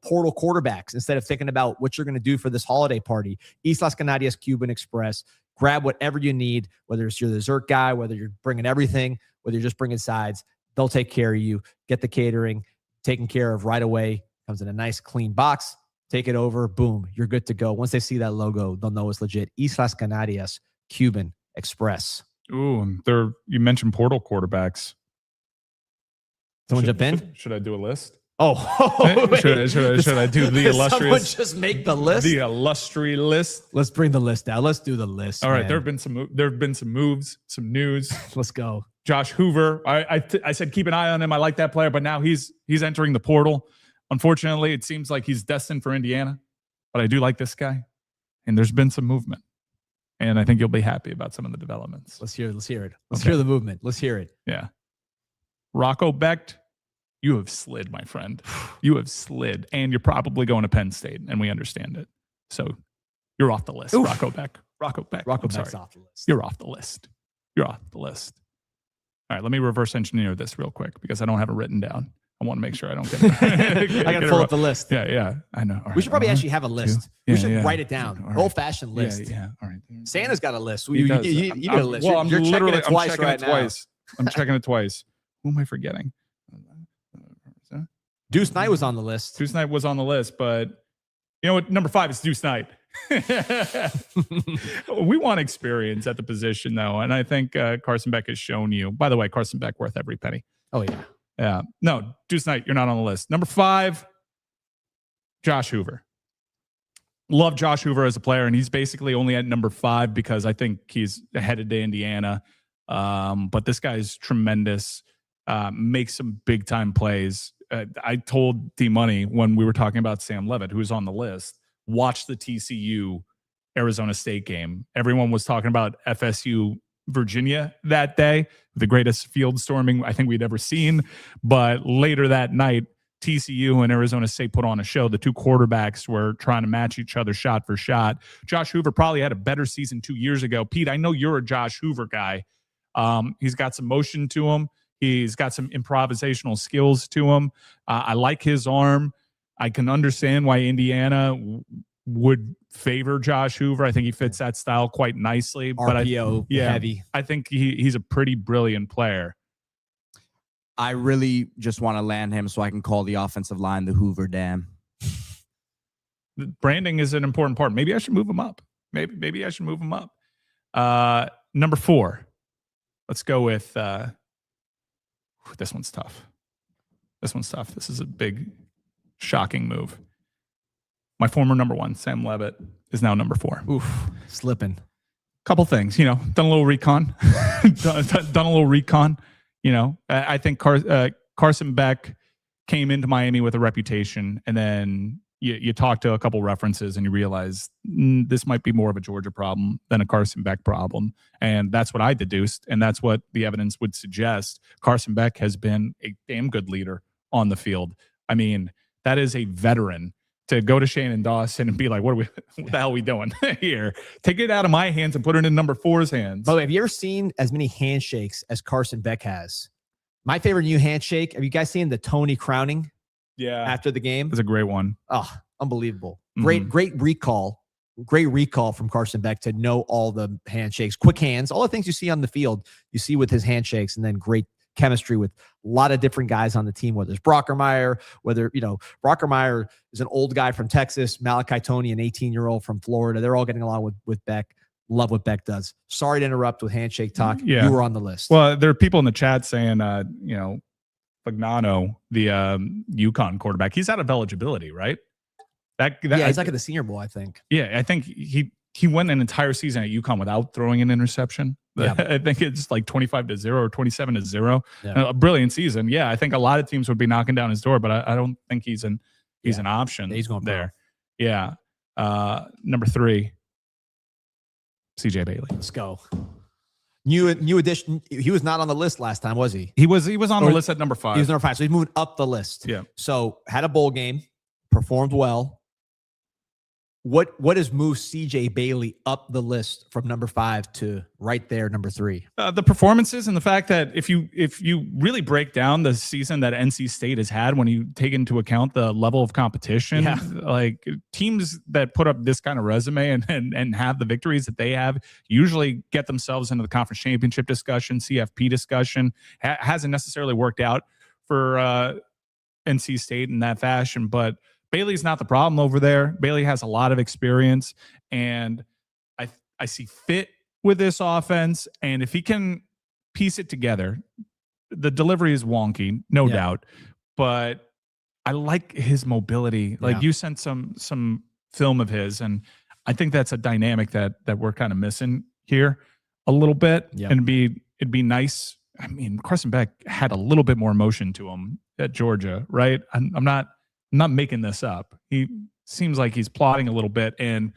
portal quarterbacks instead of thinking about what you're going to do for this holiday party. Islas Canarias Cuban Express. Grab whatever you need, whether it's you're the dessert guy, whether you're bringing everything, whether you're just bringing sides. They'll take care of you. Get the catering taken care of right away. Comes in a nice clean box. Take it over. Boom. You're good to go. Once they see that logo, they'll know it's legit. Islas Canarias Cuban Express. Ooh, you mentioned portal quarterbacks. Someone jump in? Should I do a list? Oh, should I do the illustrious? Someone just make the list. The illustrious list. Let's bring the list out. Let's do the list. All right, man. there have been some moves, some news. Let's go. Josh Hoover. I said keep an eye on him. I like that player, but now he's entering the portal. Unfortunately, it seems like he's destined for Indiana, but I do like this guy, and there's been some movement, and I think you'll be happy about some of the developments. Let's hear it. Let's hear the movement. Let's hear it. Yeah. Rocco Becht, you have slid, my friend. You have slid, and you're probably going to Penn State, and we understand it. So you're off the list, Oof. Rocco Becht. Rocco Becht's off the list. You're off the list. You're off the list. All right, let me reverse engineer this real quick because I don't have it written down. I want to make sure I don't get it. I got to pull up the list. Yeah, I know. We should probably actually have a list. We should write it down. Right. Old-fashioned list. Yeah, all right. Santa's got a list. He does. You need a list. Well, You're checking it twice right now. I'm checking it twice. Who am I forgetting? Deuce Knight was on the list. Deuce Knight was on the list, but you know what? Number 5 is Deuce Knight. We want experience at the position, though, and I think Carson Beck has shown you. By the way, Carson Beck worth every penny. Oh, yeah. Yeah. No, Deuce Knight, you're not on the list. Number 5, Josh Hoover. Love Josh Hoover as a player, and he's basically only at number 5 because I think he's headed to Indiana. But this guy's tremendous. Makes some big-time plays. I told D-Money when we were talking about Sam Levitt, who was on the list, watch the TCU Arizona State game. Everyone was talking about FSU Virginia that day, the greatest field storming I think we'd ever seen. But later that night, TCU and Arizona State put on a show. The two quarterbacks were trying to match each other shot for shot. Josh Hoover probably had a better season 2 years ago. Pete, I know you're a Josh Hoover guy. He's got some motion to him. He's got some improvisational skills to him. I like his arm. I can understand why Indiana would favor Josh Hoover. I think he fits that style quite nicely. RPO heavy. I think he's a pretty brilliant player. I really just want to land him so I can call the offensive line the Hoover Dam. Branding is an important part. Maybe I should move him up. Maybe I should move him up. Number 4. Let's go with this one's tough. This is a big, shocking move. My former number 1, Sam Levitt, is now number 4. Oof, slipping. Couple things, done a little recon. done a little recon. I think Carson Beck came into Miami with a reputation, and then you talk to a couple references and you realize this might be more of a Georgia problem than a Carson Beck problem. And that's what I deduced, and that's what the evidence would suggest. Carson Beck has been a damn good leader on the field. I mean, that is a veteran. To go to Shannon Dawson and be like, what the hell are we doing here? Take it out of my hands and put it in number 4's hands. By the way, have you ever seen as many handshakes as Carson Beck has? My favorite new handshake. Have you guys seen the Tony crowning? Yeah. After the game? It's a great one. Oh, unbelievable. Great recall. Great recall from Carson Beck to know all the handshakes, quick hands, all the things you see on the field, you see with his handshakes, and then great chemistry with a lot of different guys on the team, whether it's Brockermeyer, Brockermeyer is an old guy from Texas, Malachi Tony, an 18-year-old from Florida. They're all getting along with Beck. Love what Beck does. Sorry to interrupt with handshake talk. Yeah. You were on the list. Well, there are people in the chat saying, Fagnano, the UConn quarterback, he's out of eligibility, right? He's like at the Senior Bowl, I think. Yeah, I think he went an entire season at UConn without throwing an interception. Yeah. I think it's like 25-0 or 27-0. Yeah. A brilliant season. Yeah, I think a lot of teams would be knocking down his door, but I don't think he's an option. He's going there. Pro. Yeah. Number 3, CJ Bailey. Let's go. New addition. He was not on the list last time, was he? He was on the list at number 5. He was number 5, so he's moving up the list. Yeah. So had a bowl game, performed well. What has moved CJ Bailey up the list from number 5 to right there, number 3? The performances and the fact that if you really break down the season that NC State has had, when you take into account the level of competition, like teams that put up this kind of resume and have the victories that they have usually get themselves into the conference championship discussion, CFP discussion. Hasn't necessarily worked out for NC State in that fashion, but Bailey's not the problem over there. Bailey has a lot of experience, and I see fit with this offense. And if he can piece it together, the delivery is wonky, no doubt, but I like his mobility. Like you sent some film of his, and I think that's a dynamic that we're kind of missing here a little bit. And it'd be nice. I mean, Carson Beck had a little bit more motion to him at Georgia, right? I'm not making this up. He seems like he's plotting a little bit. And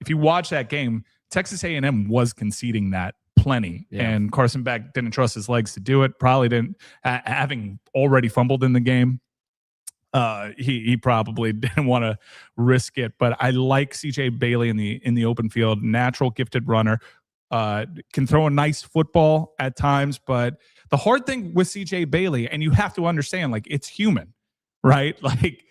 if you watch that game, Texas A&M was conceding that plenty. And Carson Beck didn't trust his legs to do it. Probably didn't, having already fumbled in the game. He probably didn't want to risk it. But I like CJ Bailey in the open field, natural gifted runner. Can throw a nice football at times. But the hard thing with CJ Bailey, and you have to understand, like, it's human, right? Like,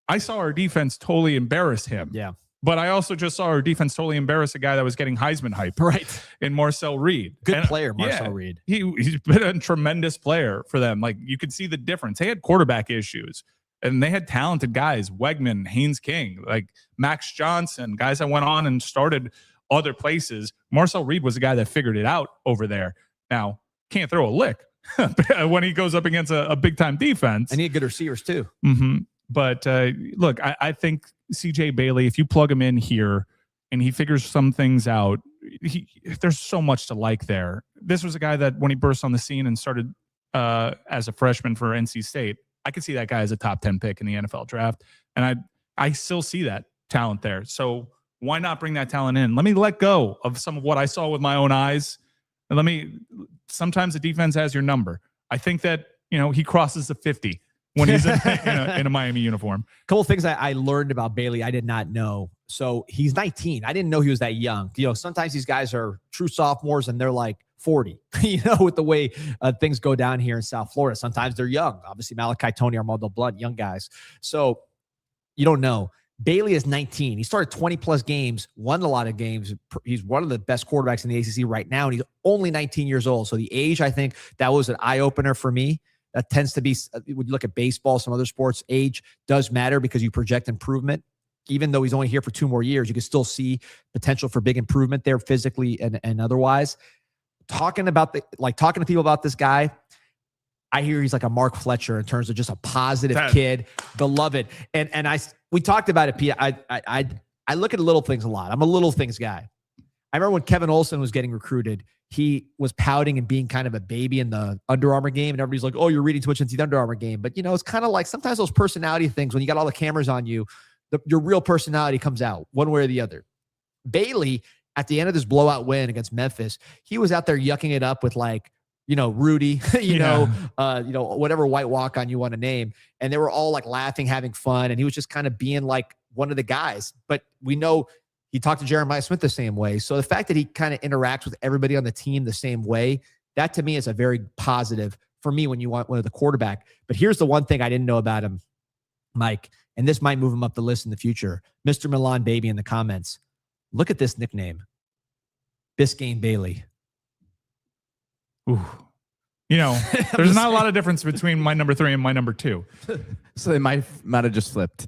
I saw our defense totally embarrass him. Yeah. But I also just saw our defense totally embarrass a guy that was getting Heisman hype. Right. In Marcel Reed. Good player, Marcel Reed. He's been a tremendous player for them. Like, you could see the difference. They had quarterback issues, and they had talented guys. Wegman, Haynes King, like Max Johnson, guys that went on and started other places. Marcel Reed was the guy that figured it out over there. Now, can't throw a lick when he goes up against a big-time defense. And he had good receivers, too. Mm-hmm. But look, I think CJ Bailey, if you plug him in here and he figures some things out, there's so much to like there. This was a guy that when he burst on the scene and started as a freshman for NC State, I could see that guy as a top 10 pick in the NFL draft. And I still see that talent there. So why not bring that talent in? Let me let go of some of what I saw with my own eyes. And sometimes the defense has your number. I think that, he crosses the 50 when he's in a Miami uniform. A couple of things I learned about Bailey I did not know. So he's 19. I didn't know he was that young. Sometimes these guys are true sophomores and they're like 40, with the way things go down here in South Florida. Sometimes they're young. Obviously, Malachi Tony, Armando Blunt, young guys. So you don't know. Bailey is 19. He started 20-plus games, won a lot of games. He's one of the best quarterbacks in the ACC right now, and he's only 19 years old. So the age, I think, that was an eye-opener for me. That tends to be, when you look at baseball, some other sports, age does matter because you project improvement. Even though he's only here for 2 more years, you can still see potential for big improvement there physically and otherwise. Talking to people about this guy, I hear he's like a Mark Fletcher in terms of just a positive kid, beloved. And we talked about it, Pete. I look at little things a lot. I'm a little things guy. I remember when Kevin Olsen was getting recruited, he was pouting and being kind of a baby in the Under Armour game. And everybody's like, oh, you're reading too much into the Under Armour game. But, it's kind of like sometimes those personality things, when you got all the cameras on you, your real personality comes out one way or the other. Bailey, at the end of this blowout win against Memphis, he was out there yucking it up with Rudy, whatever white walk-on you want to name. And they were all like laughing, having fun. And he was just kind of being like one of the guys. But we know he talked to Jeremiah Smith the same way. So the fact that he kind of interacts with everybody on the team the same way, that to me is a very positive for me when you want one of the quarterback. But here's the one thing I didn't know about him, Mike, and this might move him up the list in the future. Mr. Milan Baby in the comments. Look at this nickname. Biscayne Bailey. Ooh. There's not a lot of difference between my number 3 and my number 2. So they might have just flipped.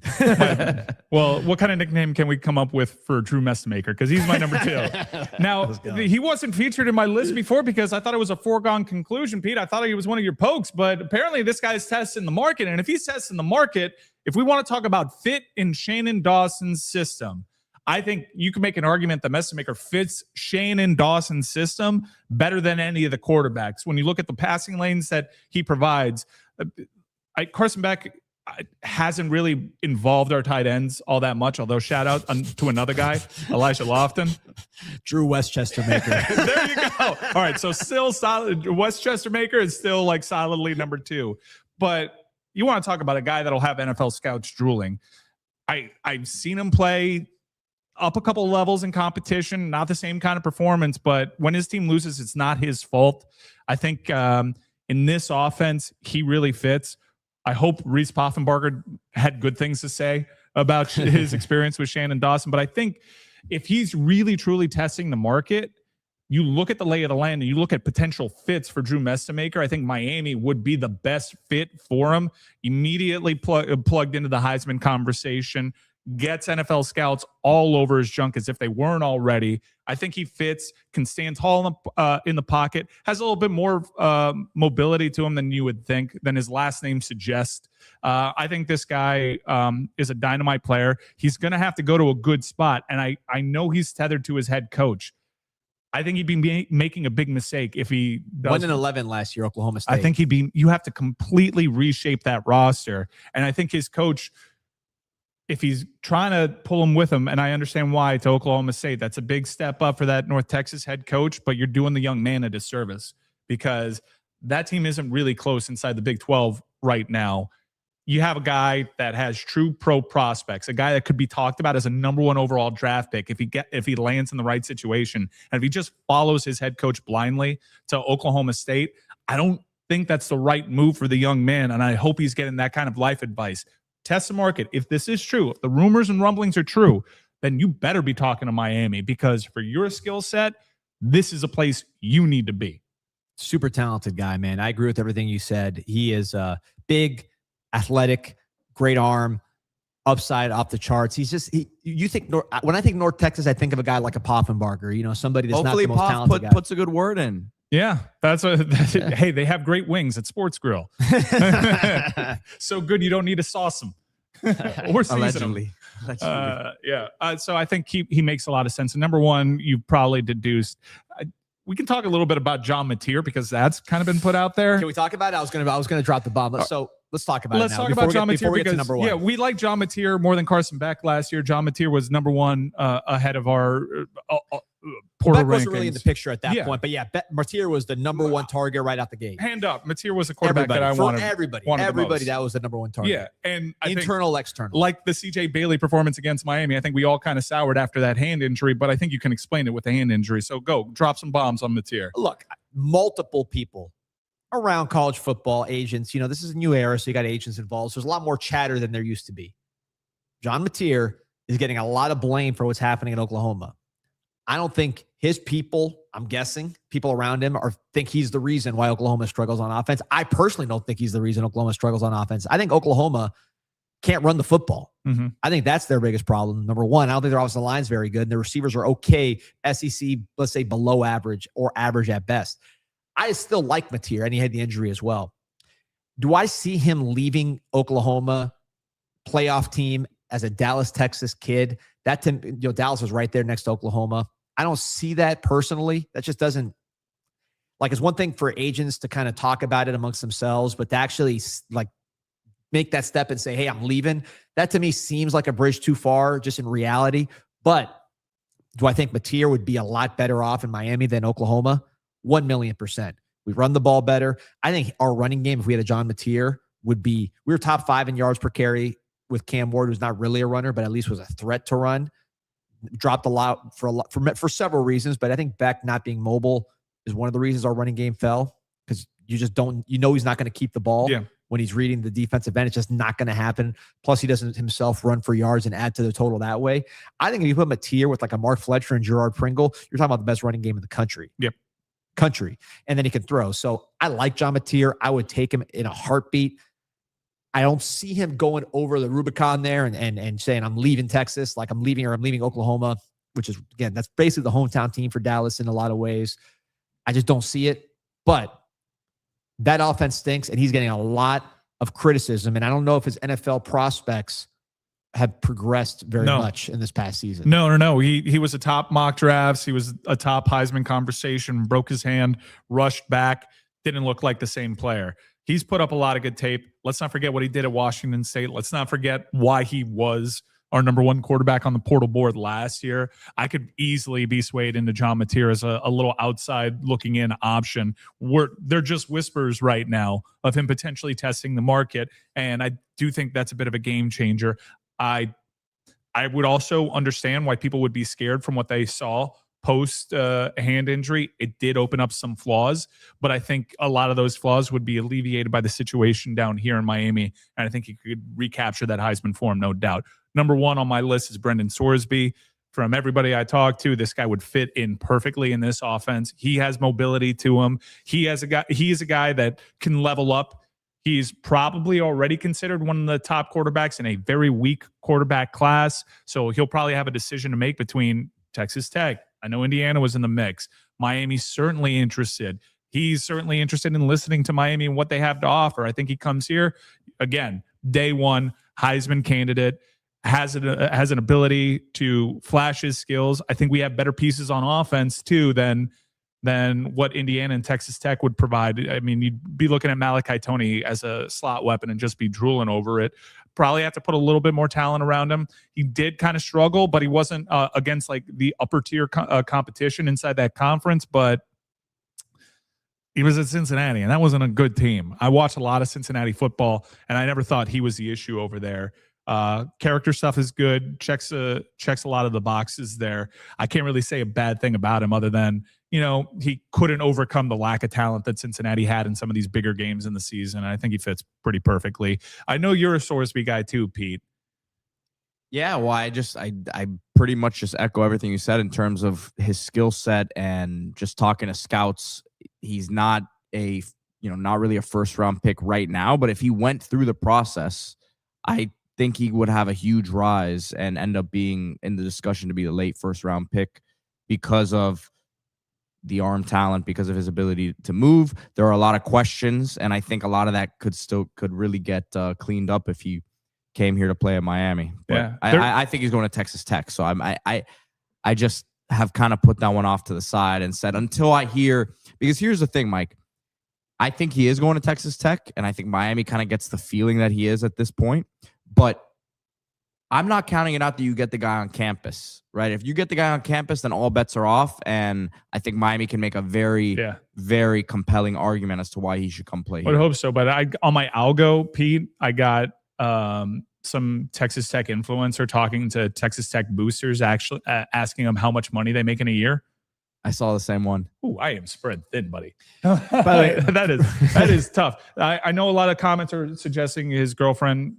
Well, what kind of nickname can we come up with for Drew Mestamaker? Because he's my number 2. Now, he wasn't featured in my list before because I thought it was a foregone conclusion, Pete. I thought he was one of your pokes, but apparently this guy's testing the market. And if he's testing the market, if we want to talk about fit in Shannon Dawson's system, I think you can make an argument that Mestamaker fits Shannon Dawson's system better than any of the quarterbacks. When you look at the passing lanes that he provides, Carson Beck hasn't really involved our tight ends all that much, although shout out to another guy, Elijah Lofton. Drew Westchester Maker. There you go. All right, so still solid. Westchester Maker is still like solidly number 2. But you want to talk about a guy that'll have NFL scouts drooling. I've seen him play up a couple levels in competition, not the same kind of performance, but when his team loses, it's not his fault. I think in this offense, he really fits. I hope Reese Poffenbarger had good things to say about his experience with Shannon Dawson, but I think if he's really, truly testing the market, you look at the lay of the land and you look at potential fits for Drew Mestamaker, I think Miami would be the best fit for him. Immediately plugged into the Heisman conversation, gets NFL scouts all over his junk as if they weren't already. I think he fits, can stand tall in the pocket, has a little bit more mobility to him than you would think, than his last name suggests. I think this guy is a dynamite player. He's going to have to go to a good spot, and I know he's tethered to his head coach. I think he'd be making a big mistake if he does. 1-11 last year, Oklahoma State. I think you have to completely reshape that roster. And I think his coach, if he's trying to pull him with him, and I understand why, to Oklahoma State, that's a big step up for that North Texas head coach, but you're doing the young man a disservice because that team isn't really close inside the Big 12 right now. You have a guy that has true pro prospects, a guy that could be talked about as a number 1 overall draft pick if he lands in the right situation. And if he just follows his head coach blindly to Oklahoma State, I don't think that's the right move for the young man. And I hope he's getting that kind of life advice. Test the market. If this is true, if the rumors and rumblings are true, then you better be talking to Miami because for your skill set, this is a place you need to be. Super talented guy, man. I agree with everything you said. He is big, athletic, great arm, upside off the charts. He's just, you think, when I think North Texas, I think of a guy like a Poffenbarger, somebody that's hopefully not the most talented guy. Puts a good word in. Yeah, hey, they have great wings at Sports Grill. So good you don't need to sauce them or season them. Allegedly. So I think he makes a lot of sense. And number 1, you probably deduced. We can talk a little bit about John Mateer because that's kind of been put out there. Can we talk about it? I was gonna drop the bomb. So let's talk about Let's it now. talk about John before Mateer we get to because number 1. yeah, we like John Mateer more than Carson Beck last year. John Mateer was number 1 ahead of our Porter Beck rankings. wasn't really in the picture at that Yeah. point, but yeah, Mateer was the number 1 target right out the gate. Hand up, Mateer was the quarterback that I wanted. Everybody, the most. that was the number 1 target. Yeah, and I think, internal, external. like the CJ Bailey performance against Miami, I think we all kind of soured after that hand injury, but I think you can explain it with the hand injury. So go drop some bombs on Mateer. Look, multiple people around college football, agents, this is a new era, so you got agents involved. So there's a lot more chatter than there used to be. John Mateer is getting a lot of blame for what's happening in Oklahoma. I don't think his people, I'm guessing, people around him think he's the reason why Oklahoma struggles on offense. I personally don't think he's the reason Oklahoma struggles on offense. I think Oklahoma can't run the football. Mm-hmm. I think that's their biggest problem. Number 1, I don't think their offensive line's very good. And the receivers are okay, SEC, let's say below average or average at best. I still like Mateer, and he had the injury as well. Do I see him leaving Oklahoma playoff team as a Dallas, Texas kid? That Dallas was right there next to Oklahoma. I don't see that personally. That just doesn't, like, it's one thing for agents to kind of talk about it amongst themselves, but to actually like make that step and say, hey, I'm leaving, that to me seems like a bridge too far just in reality. But do I think Mateer would be a lot better off in Miami than Oklahoma? 1,000,000%. We run the ball better. I think our running game, if we had a John Mateer, would be, we were top 5 in yards per carry with Cam Ward, who's not really a runner, but at least was a threat to run. Dropped a lot for several reasons, but I think Beck not being mobile is one of the reasons our running game fell, because you just don't, he's not going to keep the ball when he's reading the defensive end. It's just not going to happen. Plus, he doesn't himself run for yards and add to the total that way. I think if you put Mateer with like a Mark Fletcher and Gerard Pringle, you're talking about the best running game in the country. Yep. And then he can throw. So I like John Mateer. I would take him in a heartbeat. I don't see him going over the Rubicon there and saying, I'm leaving Texas, like I'm leaving Oklahoma, which is, again, that's basically the hometown team for Dallas in a lot of ways. I just don't see it. But that offense stinks, and he's getting a lot of criticism. And I don't know if his NFL prospects have progressed very much in this past season. No. He was a top mock drafts. He was a top Heisman conversation, broke his hand, rushed back, didn't look like the same player. He's put up a lot of good tape. Let's not forget what he did at Washington State. Let's not forget why he was our number 1 quarterback on the portal board last year. I could easily be swayed into John Mateer as a little outside looking in option. They're just whispers right now of him potentially testing the market, and I do think that's a bit of a game changer. I would also understand why people would be scared from what they saw post hand injury. It did open up some flaws, but I think a lot of those flaws would be alleviated by the situation down here in Miami, and I think he could recapture that Heisman form, no doubt. Number 1 on my list is Brendan Sorsby. From everybody I talked to, this guy would fit in perfectly in this offense. He has mobility to him. He is a guy that can level up. He's probably already considered one of the top quarterbacks in a very weak quarterback class. So he'll probably have a decision to make between Texas Tech. I know Indiana was in the mix. Miami's certainly interested. He's certainly interested in listening to Miami and what they have to offer. I think he comes here, again, day 1, Heisman candidate, has an ability to flash his skills. I think we have better pieces on offense, too, than what Indiana and Texas Tech would provide. I mean, you'd be looking at Malachi Toney as a slot weapon and just be drooling over it. Probably have to put a little bit more talent around him. He did kind of struggle, but he wasn't against like the upper tier competition inside that conference. But he was at Cincinnati, and that wasn't a good team. I watched a lot of Cincinnati football, and I never thought he was the issue over there. Character stuff is good. Checks a lot of the boxes there. I can't really say a bad thing about him other than, he couldn't overcome the lack of talent that Cincinnati had in some of these bigger games in the season. I think he fits pretty perfectly. I know you're a Sorsby guy too, Pete. Yeah, well, I pretty much just echo everything you said in terms of his skill set, and just talking to scouts. He's not not really a first round pick right now, but if he went through the process, I think he would have a huge rise and end up being in the discussion to be the late first round pick because of the arm talent, because of his ability to move. There are a lot of questions, and I think a lot of that could really get cleaned up if he came here to play at Miami. But yeah, I think he's going to Texas Tech. So I just have kind of put that one off to the side and said, until I hear, because here's the thing, Mike, I think he is going to Texas Tech, and I think Miami kind of gets the feeling that he is at this point. But I'm not counting it out that you get the guy on campus, right? If you get the guy on campus, then all bets are off, and I think Miami can make a very, very compelling argument as to why he should come play here. I would hope so, but on my algo, Pete, I got some Texas Tech influencer talking to Texas Tech boosters, actually asking them how much money they make in a year. I saw the same one. Ooh, I am spread thin, buddy. By the way, that is tough. I know a lot of comments are suggesting his girlfriend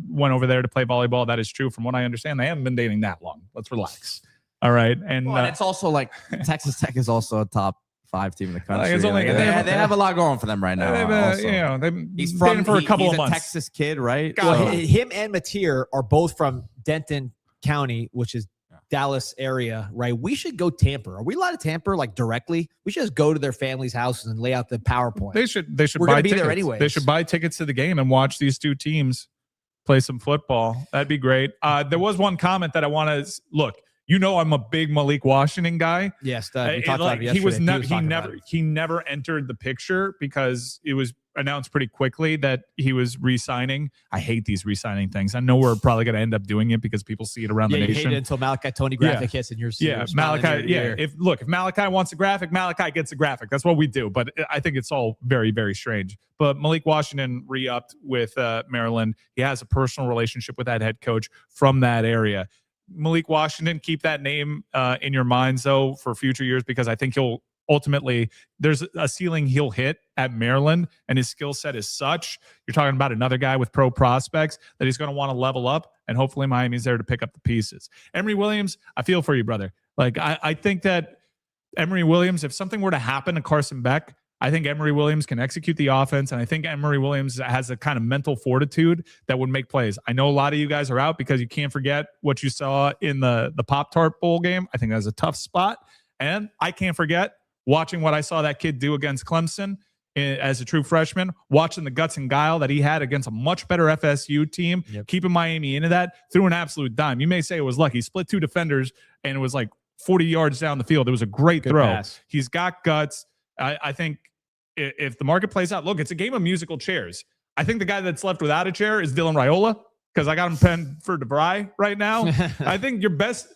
went over there to play volleyball. That is true. From what I understand, they haven't been dating that long. Let's relax. All right. And it's also like Texas Tech is also a top 5 team in the country. It's only, they have a lot going for them right now. He's from for a couple of months. He's a Texas kid, right? Well, him and Mateer are both from Denton County, which is Dallas area, right? We should go tamper. Are we allowed to tamper like directly? We should just go to their family's houses and lay out the PowerPoint. They should. We're buy gonna be tickets. there anyway. They should buy tickets to the game and watch these two teams play some football. That'd be great. There was one comment that I want to look. You know, I'm a big Malik Washington guy. Yes, we talked about it yesterday. He never entered the picture because it was announced pretty quickly that he was re-signing. I hate these re-signing things. I know we're probably going to end up doing it because people see it around the nation. You hate it until Malachi Tony graphic hits and you're Malachi. If Malachi wants a graphic, Malachi gets a graphic. That's what we do. But I think it's all very, very strange. But Malik Washington re-upped with Maryland. He has a personal relationship with that head coach from that area. Malik Washington, keep that name in your minds, though, for future years, because I think he'll ultimately, there's a ceiling he'll hit at Maryland, and his skill set is such. You're talking about another guy with pro prospects that he's going to want to level up, and hopefully Miami's there to pick up the pieces. Emory Williams, I feel for you, brother. Like, I think that Emory Williams, if something were to happen to Carson Beck, I think Emory Williams can execute the offense, and I think Emory Williams has a kind of mental fortitude that would make plays. I know a lot of you guys are out because you can't forget what you saw in the Pop-Tart Bowl game. I think that was a tough spot, and I can't forget watching what I saw that kid do against Clemson as a true freshman, watching the guts and guile that he had against a much better FSU team, keeping Miami into that, threw an absolute dime. You may say it was lucky. He split 2 defenders, and it was like 40 yards down the field. It was a great throw. Pass. He's got guts. I think if the market plays out, look, it's a game of musical chairs. I think the guy that's left without a chair is Dylan Raiola because I got him penned for DeVry right now. I think your best,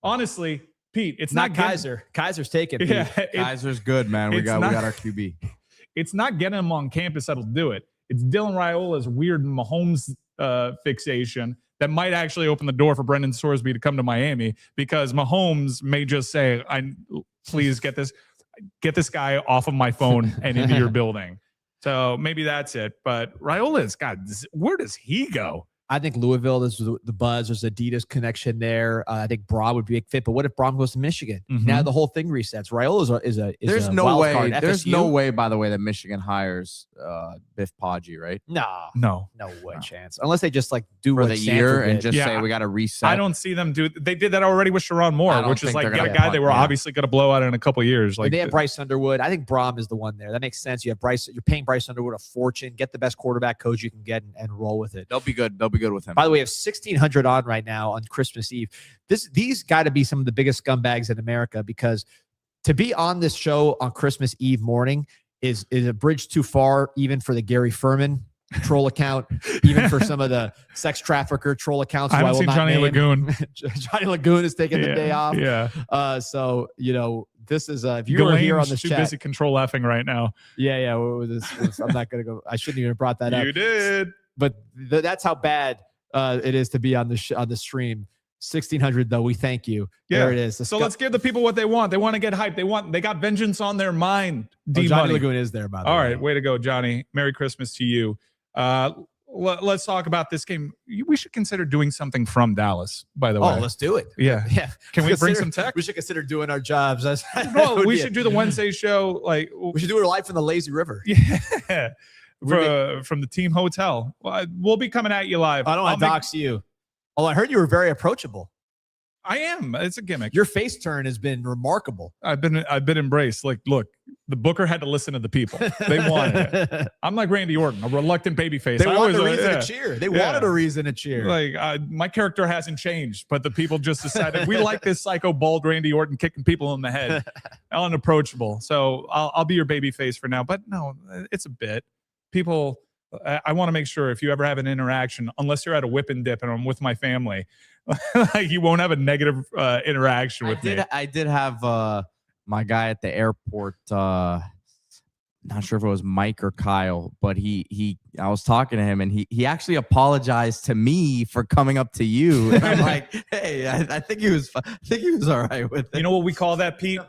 honestly, Pete, it's not Kaiser. Kaiser's taken. Yeah, Kaiser's good, man. We got our QB. It's not getting him on campus that'll do it. It's Dylan Raiola's weird Mahomes fixation that might actually open the door for Brendan Sorsby to come to Miami because Mahomes may just say, please get this guy off of my phone and into your building. So maybe that's it. But Raiola's where does he go? I think Louisville, this is the buzz. There's Adidas connection there. I think Braun would be a big fit. But what if Braun goes to Michigan? Mm-hmm. Now the whole thing resets. Raiola is there's no way. Card. There's no way, by the way, that Michigan hires Biff Poggi, right? No way chance. Unless they just like do for what the Stanford year did. and just say we got to reset. I don't see them do. They did that already with Sharon Moore, which is like get a guy they were obviously going to blow out in a couple of years. Like they have Bryce Underwood. I think Braun is the one there. That makes sense. You have Bryce. You're paying Bryce Underwood a fortune. Get the best quarterback coach you can get and roll with it. They'll be good. They'll be good with him. By the way, we have 1,600 on right now on Christmas Eve. These got to be some of the biggest scumbags in America because to be on this show on Christmas Eve morning is a bridge too far, even for the Gary Furman troll account, even for some of the sex trafficker troll accounts. I haven't seen Johnny Lagoon. Johnny Lagoon is taking the day off. Yeah. So, this is if you were here on this too chat. Busy control effing right now. Yeah. I'm not going to go. I shouldn't even have brought that up. You did. But that's how bad it is to be on the stream. 1,600 though. We thank you. Yeah. There it is. So let's give the people what they want. They want to get hyped. They got vengeance on their mind. Johnny Lagoon is there, by the way. All right, way to go, Johnny. Merry Christmas to you. Let's talk about this game. We should consider doing something from Dallas, by the way. Oh, let's do it. Yeah. Can we bring some tech? We should consider doing our jobs. We should do the Wednesday show. Like we should do it live from the lazy river. Yeah. From the team hotel. Well, we'll be coming at you live. I don't want to dox you. Oh, I heard you were very approachable. I am. It's a gimmick. Your face turn has been remarkable. I've been embraced. Like, look, The booker had to listen to the people. They wanted it. I'm like Randy Orton, a reluctant babyface. They wanted a reason to cheer. They wanted a reason to cheer. Like my character hasn't changed, but the people just decided we like this psycho bald Randy Orton kicking people in the head, unapproachable. So I'll be your babyface for now. But no, it's a bit. People, I want to make sure if you ever have an interaction, unless you're at a whip and dip and I'm with my family, like you won't have a negative interaction with me. I did have my guy at the airport, not sure if it was Mike or Kyle, but I was talking to him and he actually apologized to me for coming up to you. And I'm like, hey, I think he was all right with it. You know what we call that, Pete?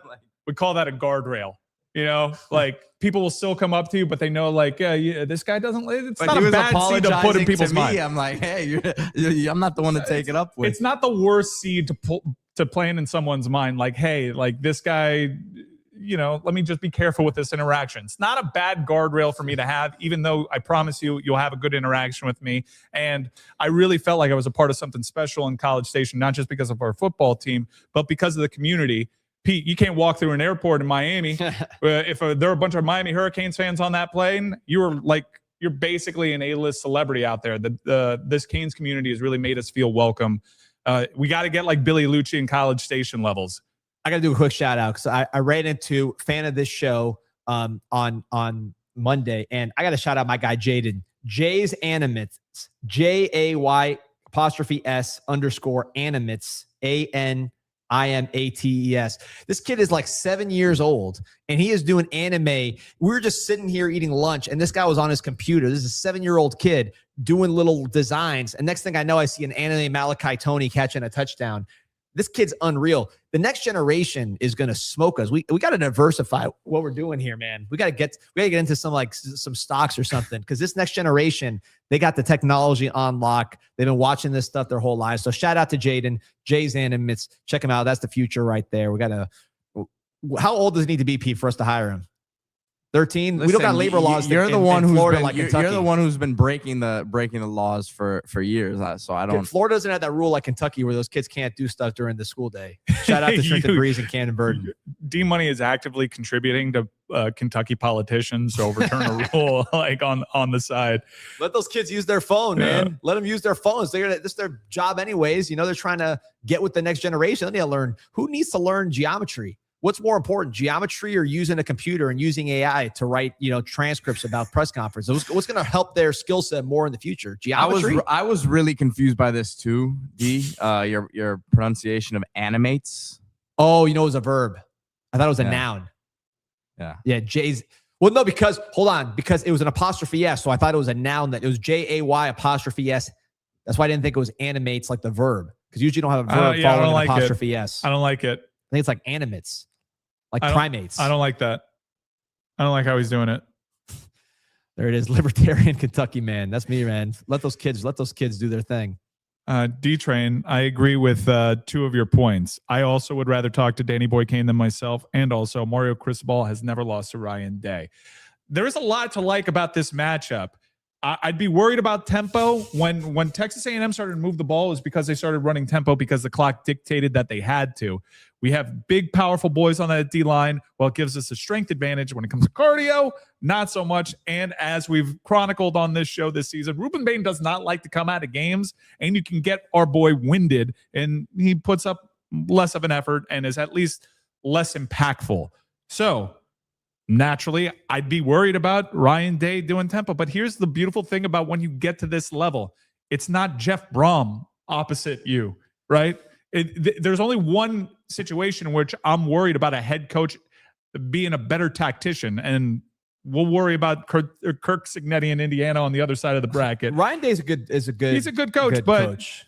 We call that a guardrail. You know, like people will still come up to you, but they know, like, yeah, this guy doesn't. It's but not a bad seed to put in people's mind. I'm like, hey, I'm not the one to take it up with. It's not the worst seed to plant in someone's mind. Like, hey, like this guy, you know, let me just be careful with this interaction. It's not a bad guardrail for me to have, even though I promise you'll have a good interaction with me. And I really felt like I was a part of something special in College Station, not just because of our football team, but because of the community. Pete, you can't walk through an airport in Miami. If there are a bunch of Miami Hurricanes fans on that plane, you're basically an A-list celebrity out there. This Canes community has really made us feel welcome. We got to get like Billy Lucci in College Station levels. I got to do a quick shout out because I ran into fan of this show on Monday, and I got to shout out my guy Jaden. Jay's Animates, JAY_S_animates, ANIMATES. This kid is like 7 years old and he is doing anime. We were just sitting here eating lunch and this guy was on his computer. This is a 7-year-old kid doing little designs. And next thing I know, I see an anime Malachi Tony catching a touchdown. This kid's unreal. The next generation is going to smoke us. We got to diversify what we're doing here, man. We got to get into some stocks or something, because this next generation, they got the technology on lock. They've been watching this stuff their whole lives. So shout out to Jaden, Jay's Animates. Check him out. That's the future right there. We got to. How old does it need to be, Pete, for us to hire him? 13. We don't got labor laws. You're the one who's Florida, been, like you're Kentucky. the one who's been breaking the laws for years. So I don't. Florida doesn't have that rule like Kentucky where those kids can't do stuff during the school day. Shout out to Trenton Breeze and Cannon Burden. D Money is actively contributing to Kentucky politicians to overturn a rule like on the side. Let those kids use their phone, man. Let them use their phones. This is their job anyways. You know, they're trying to get with the next generation. They need to learn. Who needs to learn geometry? What's more important, geometry or using a computer and using AI to write, transcripts about press conferences? What's going to help their skill set more in the future? Geometry? I was really confused by this too, D. Your pronunciation of animates. Oh, it was a verb. I thought it was a noun. Yeah. Yeah, Jay's. Well, no, because it was an apostrophe S, so I thought it was a noun. That it was JAY''S. That's why I didn't think it was animates like the verb, because usually you don't have a verb following an apostrophe S. I don't like it. I think it's like animates. Like primates. I don't like that. I don't like how he's doing it. There it is. Libertarian Kentucky man. That's me, man. Let those kids do their thing. D-Train, I agree with 2 of your points. I also would rather talk to Danny Boy Kane than myself. And also Mario Cristobal has never lost to Ryan Day. There is a lot to like about this matchup. I'd be worried about tempo. When Texas A&M started to move the ball, is because they started running tempo because the clock dictated that they had to. We have big, powerful boys on that D-line. Well, it gives us a strength advantage. When it comes to cardio, not so much. And as we've chronicled on this show this season, Ruben Bain does not like to come out of games, and you can get our boy winded, and he puts up less of an effort and is at least less impactful. So naturally, I'd be worried about Ryan Day doing tempo. But here's the beautiful thing about when you get to this level. It's not Jeff Brom opposite you, right? There's only one situation in which I'm worried about a head coach being a better tactician, and we'll worry about Kirk Cignetti in Indiana on the other side of the bracket. Ryan Day he's a good coach.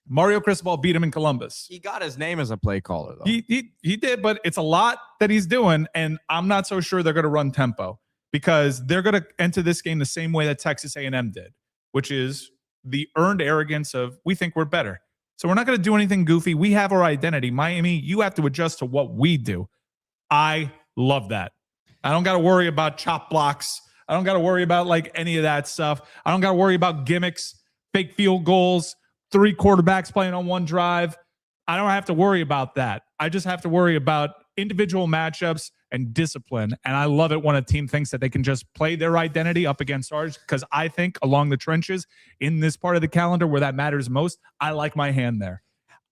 Mario Cristobal beat him in Columbus. He got his name as a play caller, though. He did, but it's a lot that he's doing, and I'm not so sure they're going to run tempo, because they're going to enter this game the same way that Texas A&M did, which is the earned arrogance of, we think we're better. So we're not going to do anything goofy. We have our identity. Miami, you have to adjust to what we do. I love that. I don't got to worry about chop blocks. I don't got to worry about like any of that stuff. I don't got to worry about gimmicks, fake field goals, 3 quarterbacks playing on one drive. I don't have to worry about that. I just have to worry about individual matchups and discipline. And I love it when a team thinks that they can just play their identity up against ours, because I think along the trenches in this part of the calendar where that matters most, I like my hand there.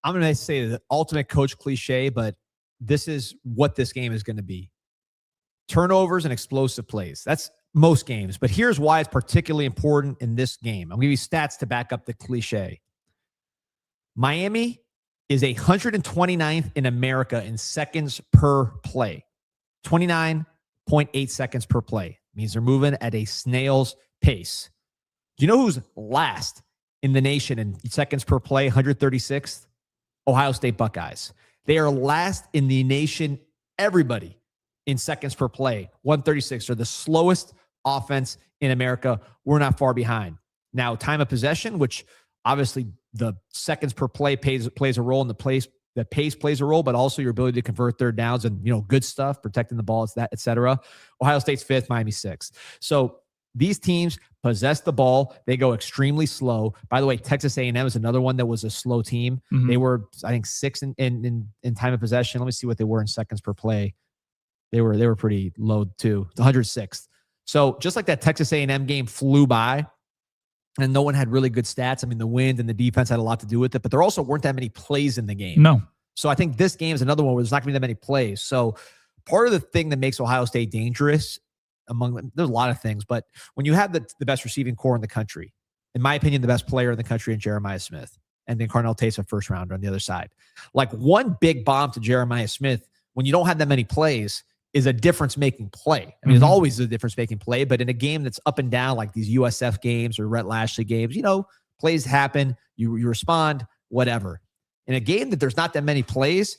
I'm going to say the ultimate coach cliche, but this is what this game is going to be. Turnovers and explosive plays. That's most games. But here's why it's particularly important in this game. I'll give you stats to back up the cliche. Miami is 129th in America in seconds per play. 29.8 seconds per play. Means they're moving at a snail's pace. Do you know who's last in the nation in seconds per play? 136th? Ohio State Buckeyes. They are last in the nation, everybody, in seconds per play. 136. They're the slowest offense in America. We're not far behind. Now, time of possession, which obviously the seconds per play plays a role, and the pace plays a role, but also your ability to convert third downs and, good stuff, protecting the ball, et cetera. Ohio State's 5th, Miami 6th. So these teams possess the ball. They go extremely slow. By the way, Texas A&M is another one that was a slow team. Mm-hmm. They were, I think, 6th in time of possession. Let me see what they were in seconds per play. They were pretty low too, 106th. So just like that Texas A&M game flew by, and no one had really good stats. I mean, the wind and the defense had a lot to do with it, but there also weren't that many plays in the game. No. So I think this game is another one where there's not going to be that many plays. So part of the thing that makes Ohio State dangerous, there's a lot of things, but when you have the best receiving core in the country, in my opinion, the best player in the country in Jeremiah Smith, and then Carnell Tate's a first rounder on the other side. Like one big bomb to Jeremiah Smith, when you don't have that many plays, is a difference-making play. I mean, It's always a difference-making play, but in a game that's up and down, like these USF games or Rhett Lashley games, plays happen, you respond, whatever. In a game that there's not that many plays,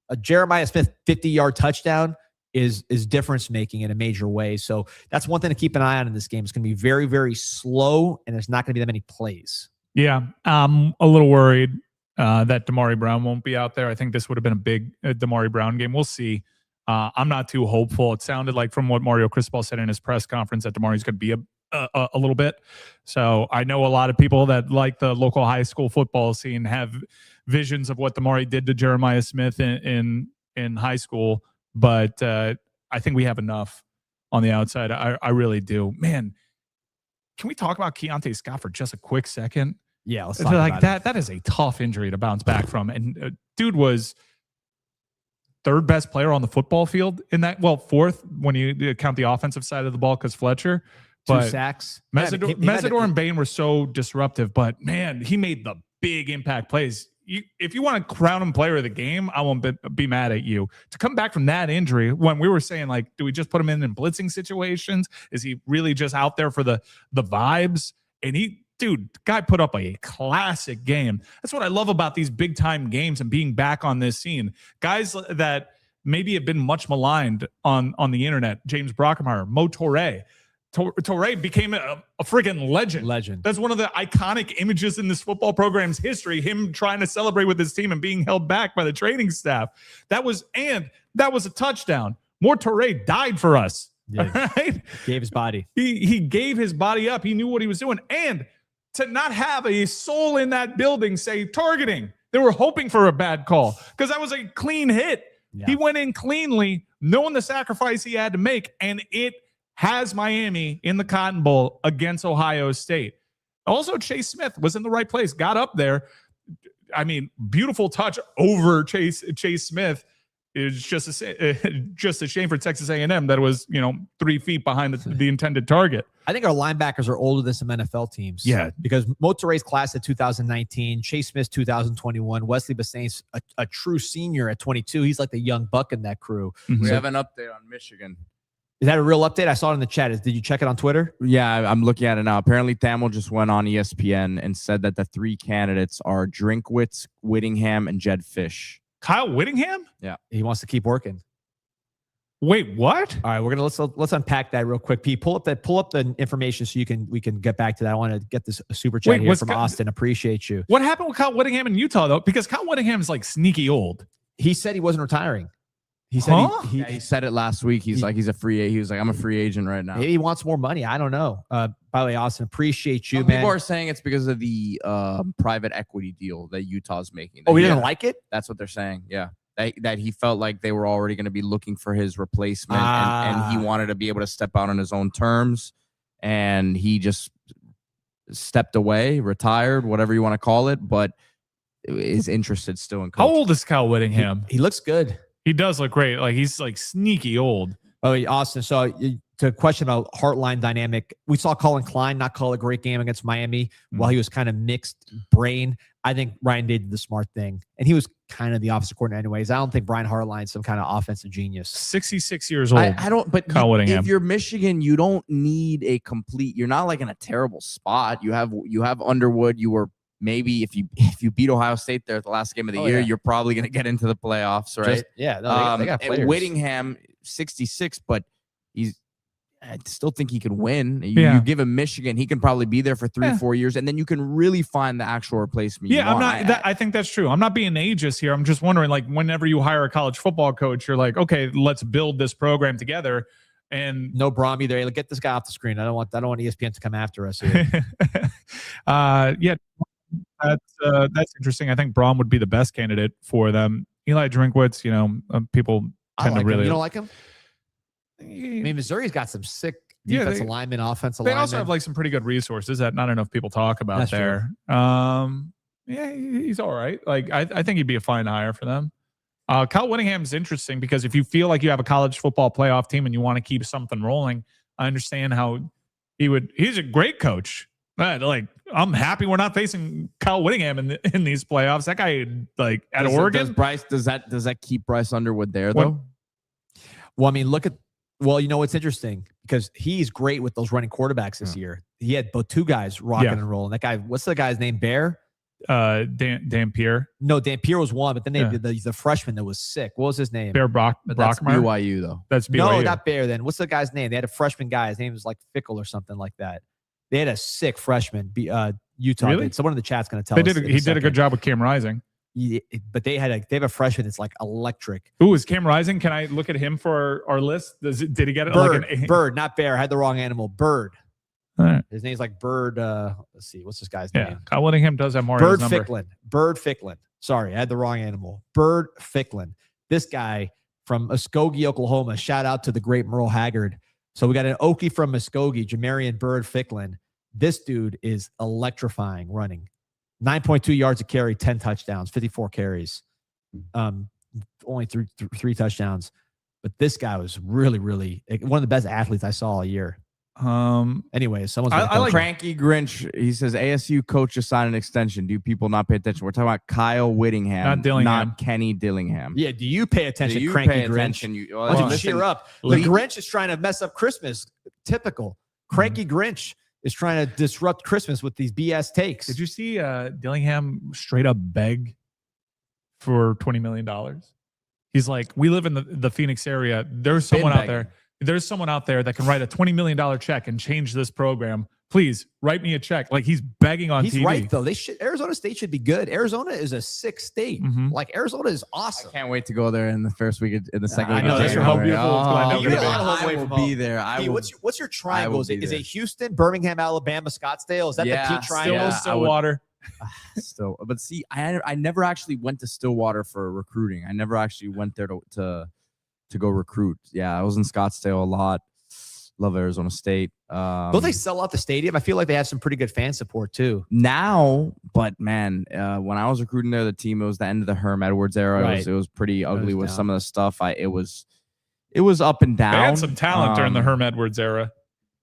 a Jeremiah Smith 50-yard touchdown is difference-making in a major way. So that's one thing to keep an eye on in this game. It's going to be very, very slow, and there's not going to be that many plays. Yeah, I'm a little worried that Damari Brown won't be out there. I think this would have been a big Damari Brown game. We'll see. I'm not too hopeful. It sounded like from what Mario Cristobal said in his press conference that Damari's going to be a little bit. So I know a lot of people that like the local high school football scene have visions of what Damari did to Jeremiah Smith in high school, but I think we have enough on the outside. I really do. Man, can we talk about Keontae Scott for just a quick second? Yeah, let's talk about that. That is a tough injury to bounce back from, and dude was third best player on the football field in that. Well, fourth when you count the offensive side of the ball because Fletcher. But 2 sacks. Mesidor and Bain were so disruptive, but man, he made the big impact plays. If you want to crown him player of the game, I won't be mad at you. To come back from that injury, when we were saying, like, do we just put him in blitzing situations? Is he really just out there for the vibes? And guy put up a classic game. That's what I love about these big time games and being back on this scene. Guys that maybe have been much maligned on the internet. James Brockenmeyer, Mo Toure. Toure became a friggin' legend. That's one of the iconic images in this football program's history, him trying to celebrate with his team and being held back by the training staff. That was a touchdown. More Toure died for us. Yeah, right? Gave his body. He gave his body up. He knew what he was doing. And to not have a soul in that building say targeting, they were hoping for a bad call because that was a clean hit. Yeah. He went in cleanly, knowing the sacrifice he had to make, and it has Miami in the Cotton Bowl against Ohio State. Also, Chase Smith was in the right place, got up there. I mean, beautiful touch over Chase Smith. It's just a shame for Texas A&M that it was 3 feet behind the intended target. I think our linebackers are older than some NFL teams. Yeah, because Mo Toure's class at 2019, Chase Smith 2021, Wesley Bassain's a true senior at 22. He's like the young buck in that crew. Mm-hmm. We have an update on Michigan. Is that a real update? I saw it in the chat. Did you check it on Twitter? Yeah, I'm looking at it now. Apparently, Thamel just went on ESPN and said that the 3 candidates are Drinkwitz, Whittingham, and Jed Fish. Kyle Whittingham? Yeah, he wants to keep working. Wait, what? All right, we're gonna let's unpack that real quick. Pete, pull up the information so we can get back to that. I want to get this super chat here from Austin. Appreciate you. What happened with Kyle Whittingham in Utah though? Because Kyle Whittingham is like sneaky old. He said he wasn't retiring. He said he said it last week. He's a free agent. He was like, I'm a free agent right now. Maybe he wants more money. I don't know. By the way, Austin, appreciate you, Some man. People are saying it's because of the private equity deal that Utah's making. Oh, he didn't like it? That's what they're saying. Yeah. that he felt like they were already going to be looking for his replacement, and he wanted to be able to step out on his own terms, and he just stepped away, retired, whatever you want to call it, but is interested still in coaching. How old is Kyle Whittingham? He looks good. He does look great. Like he's like sneaky old. Oh, Austin. So to question about Heartline dynamic, we saw Colin Klein not call a great game against Miami while he was kind of mixed brain. I think Ryan did the smart thing, and he was kind of the offensive coordinator anyways. I don't think Brian Hartline's some kind of offensive genius. 66 years old. I don't, but Kyle Whittingham. If you're Michigan, you don't need a complete, you're not like in a terrible spot. You have Underwood. You were maybe if you beat Ohio State there at the last game of the year, you're probably going to get into the playoffs, right? They got players. Whittingham, 66, but I still think he could win. You give him Michigan, he can probably be there for 3 or 4 years, and then you can really find the actual replacement. Yeah, I think that's true. I'm not being ageist here. I'm just wondering, like, whenever you hire a college football coach, you're like, okay, let's build this program together. And no Brom either. Hey, get this guy off the screen. I don't want ESPN to come after us here. Yeah, that's interesting. I think Brom would be the best candidate for them. Eli Drinkwitz, people tend to really. You don't like him? I mean, Missouri's got some sick defensive linemen, offensive linemen. They also have like some pretty good resources that not enough people talk about. That's there. Yeah, he's all right. Like I think he'd be a fine hire for them. Kyle Whittingham's interesting because if you feel like you have a college football playoff team and you want to keep something rolling, I understand how he's a great coach. Like I'm happy we're not facing Kyle Whittingham in these playoffs. That guy at Oregon. Does that keep Bryce Underwood there though? Well, I mean, what's interesting because he's great with those running quarterbacks this year. He had both two guys rocking and rolling. That guy, what's the guy's name? Bear? Dan Pierre. No, Dan Pierre was one, but then they did the freshman that was sick. What was his name? Bear That's Brockmeyer. BYU though. That's BYU. No, not Bear. Then what's the guy's name? They had a freshman guy. His name was like Fickle or something like that. They had a sick freshman. Utah. Really? Did. Someone in the chat's going to tell us. He did a good job with Cam Rising. Yeah, but they have a freshman that's like electric. Ooh, is Cam Rising? Can I look at him for our list? Did he get it? Bird, not Bear. I had the wrong animal. Bird. All right. His name's like Bird. Let's see. What's this guy's name? Kyle Whittingham does have more. Bird Ficklin. Bird Ficklin. Sorry, I had the wrong animal. Bird Ficklin. This guy from Muskogee, Oklahoma. Shout out to the great Merle Haggard. So we got an Okie from Muskogee, Jamarian Bird Ficklin. This dude is electrifying running. 9.2 yards a carry, 10 touchdowns, 54 carries. Only three touchdowns. But this guy was really, really one of the best athletes I saw all year. Anyway, someone's I like Cranky Grinch. He says ASU coach just signed an extension. Do people not pay attention? We're talking about Kyle Whittingham, not Dillingham. Not Kenny Dillingham. Yeah, do you pay attention, Cranky Grinch? Why don't you cheer up? The Grinch is trying to mess up Christmas. Typical. Cranky Grinch is trying to disrupt Christmas with these BS takes. Did you see Dillingham straight up beg for $20 million? He's like, we live in the Phoenix area. There's someone out there. There's someone out there that can write a $20 million check and change this program. Please write me a check. Like he's begging on TV. He's right though. Arizona State should be good. Arizona is a sick state. Like Arizona is awesome. I can't wait to go there in the first week in the second week. I know that's how beautiful it's going to be. I will be there. What's your triangle? Is it Houston, Birmingham, Alabama, Scottsdale? Is that the peak triangle? Stillwater. But see, I never actually went to Stillwater for recruiting. I never actually went there to go recruit. Yeah, I was in Scottsdale a lot. Love Arizona State. Don't they sell out the stadium? I feel like they have some pretty good fan support too. Now, but man, when I was recruiting there, the team, it was the end of the Herm Edwards era. Right. It was pretty ugly with some of the stuff. It was up and down. They had some talent during the Herm Edwards era.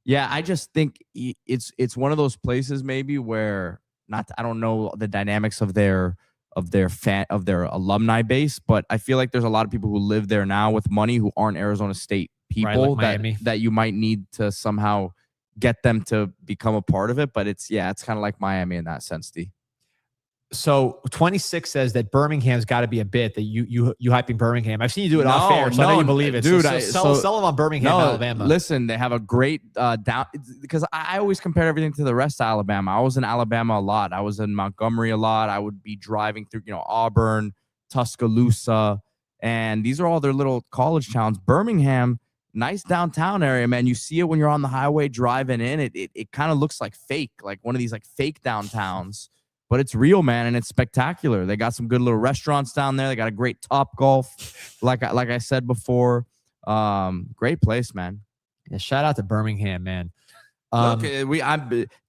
Yeah, I just think it's one of those places maybe where I don't know the dynamics of their alumni base, but I feel like there's a lot of people who live there now with money who aren't Arizona State people, right, that you might need to somehow get them to become a part of it. But it's kind of like Miami in that sense, D. So 26 says that Birmingham's got to be a bit that you hyping Birmingham. I've seen you do it off air, so I know you believe it, dude. So sell them on Birmingham, Alabama. Listen, they have a great down because I always compare everything to the rest of Alabama. I was in Alabama a lot. I was in Montgomery a lot. I would be driving through, Auburn, Tuscaloosa, and these are all their little college towns. Birmingham, nice downtown area, man. You see it when you're on the highway driving in. It kind of looks like fake, like one of these like fake downtowns. but it's real, man, and it's spectacular. They got some good little restaurants down there. They got a great Top Golf, like I said before. Great place, man. Yeah, shout out to Birmingham, man. Look,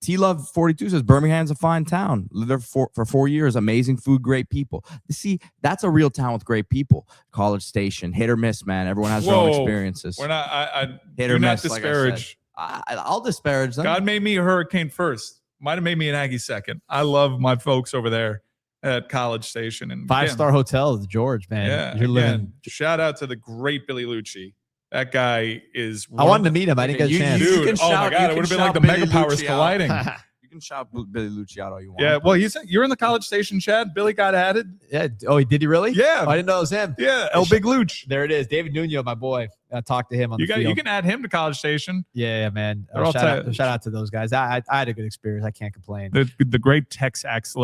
T Love 42 says Birmingham's a fine town. Lived there for 4 years. Amazing food, great people. See, that's a real town with great people. College Station, hit or miss, man. Everyone has their own experiences. We're not. I hit do or not miss, disparage. I'll disparage them. God made me a Hurricane first. Might have made me an Aggie second. I love my folks over there at College Station and 5-star hotel, George, man. Yeah, You're living. Shout out to the great Billy Lucci. That guy is. I wanted to meet him. I didn't get a chance. Dude, oh my God, it would have been like the Mega Powers colliding. You can shout Billy Lucci out all you want. Yeah, well, you're in the College Station, Chad. Billy got added. Yeah. Oh, did he really? Yeah. Oh, I didn't know it was him. Yeah, El Big Luch. There it is. David Nuno, my boy. I talked to him on the field. You can add him to College Station. Yeah, man. They're all Shout out to those guys. I had a good experience. I can't complain. The great Texags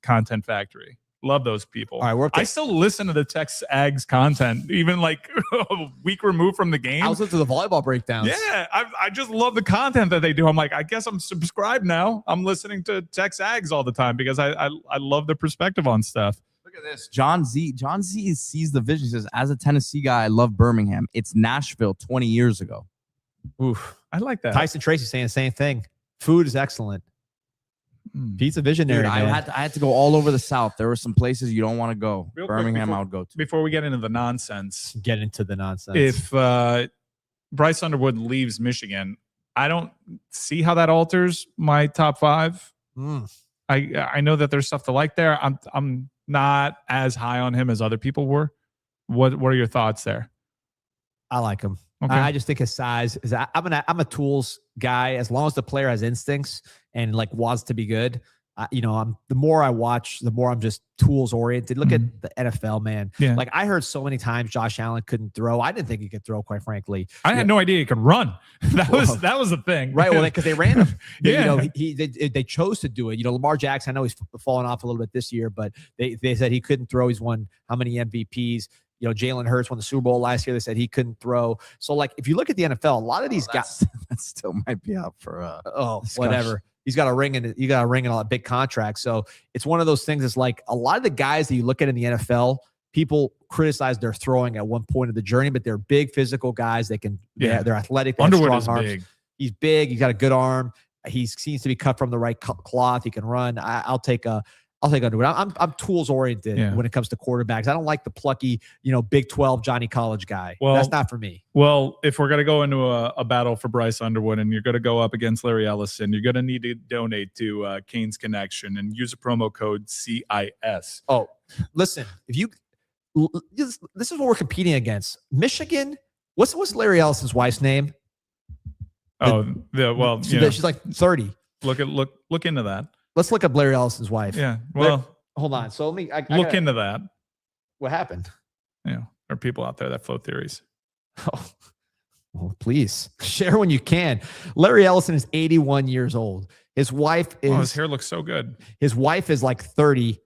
content factory. Love those people. All right, I still listen to the Texags content, even like a week removed from the game. I was listening to the volleyball breakdowns. Yeah, I just love the content that they do. I'm like, I guess I'm subscribed now. I'm listening to Texags all the time because I love their perspective on stuff. Look at this. John Z sees the vision. He says, as a Tennessee guy, I love Birmingham. It's Nashville 20 years ago. Oof, I like that. Tyson Tracy saying the same thing. Food is excellent. Pizza visionary. Dude, I had to go all over the South. There were some places you don't want to go. Real Birmingham, quick, I would go to. Before we get into the nonsense, If Bryce Underwood leaves Michigan, I don't see how that alters my top 5. I know that there's stuff to like there. I'm not as high on him as other people were. What are your thoughts there? I like him. Okay. I just think his size is. I'm a tools guy. As long as the player has instincts and like wants to be good, the more I watch, the more I'm just tools oriented. Look at the NFL, man. Yeah. Like I heard so many times Josh Allen couldn't throw. I didn't think he could throw, quite frankly. I had no idea he could run. That was the thing, right? Well, because they ran him. Yeah. They chose to do it. Lamar Jackson. I know he's fallen off a little bit this year, but they said he couldn't throw. He's won how many MVPs? Jalen Hurts won the Super Bowl last year. They said he couldn't throw. So, like, if you look at the NFL, a lot of these guys that still might be out for whatever. He's got a ring and a big contract. So it's one of those things. It's like a lot of the guys that you look at in the NFL, people criticize their throwing at one point of the journey, but they're big physical guys. They're athletic. They Underwood have is strong arms. big. He's big. He's got a good arm. He seems to be cut from the right cloth. He can run. I'll take Underwood. I'm tools oriented when it comes to quarterbacks. I don't like the plucky, Big 12 Johnny College guy. Well, that's not for me. Well, if we're gonna go into a battle for Bryce Underwood and you're gonna go up against Larry Ellison, you're gonna need to donate to Canes Connection and use a promo code CIS. Oh, listen, this is what we're competing against. Michigan. What's Larry Ellison's wife's name? She's like 30. Look into that. Let's look up Larry Ellison's wife. Yeah. Well, hold on. So let me look into that. What happened? There are people out there that float theories. Oh, well, please share when you can. Larry Ellison is 81 years old. His wife is. His hair looks so good. His wife is like 30,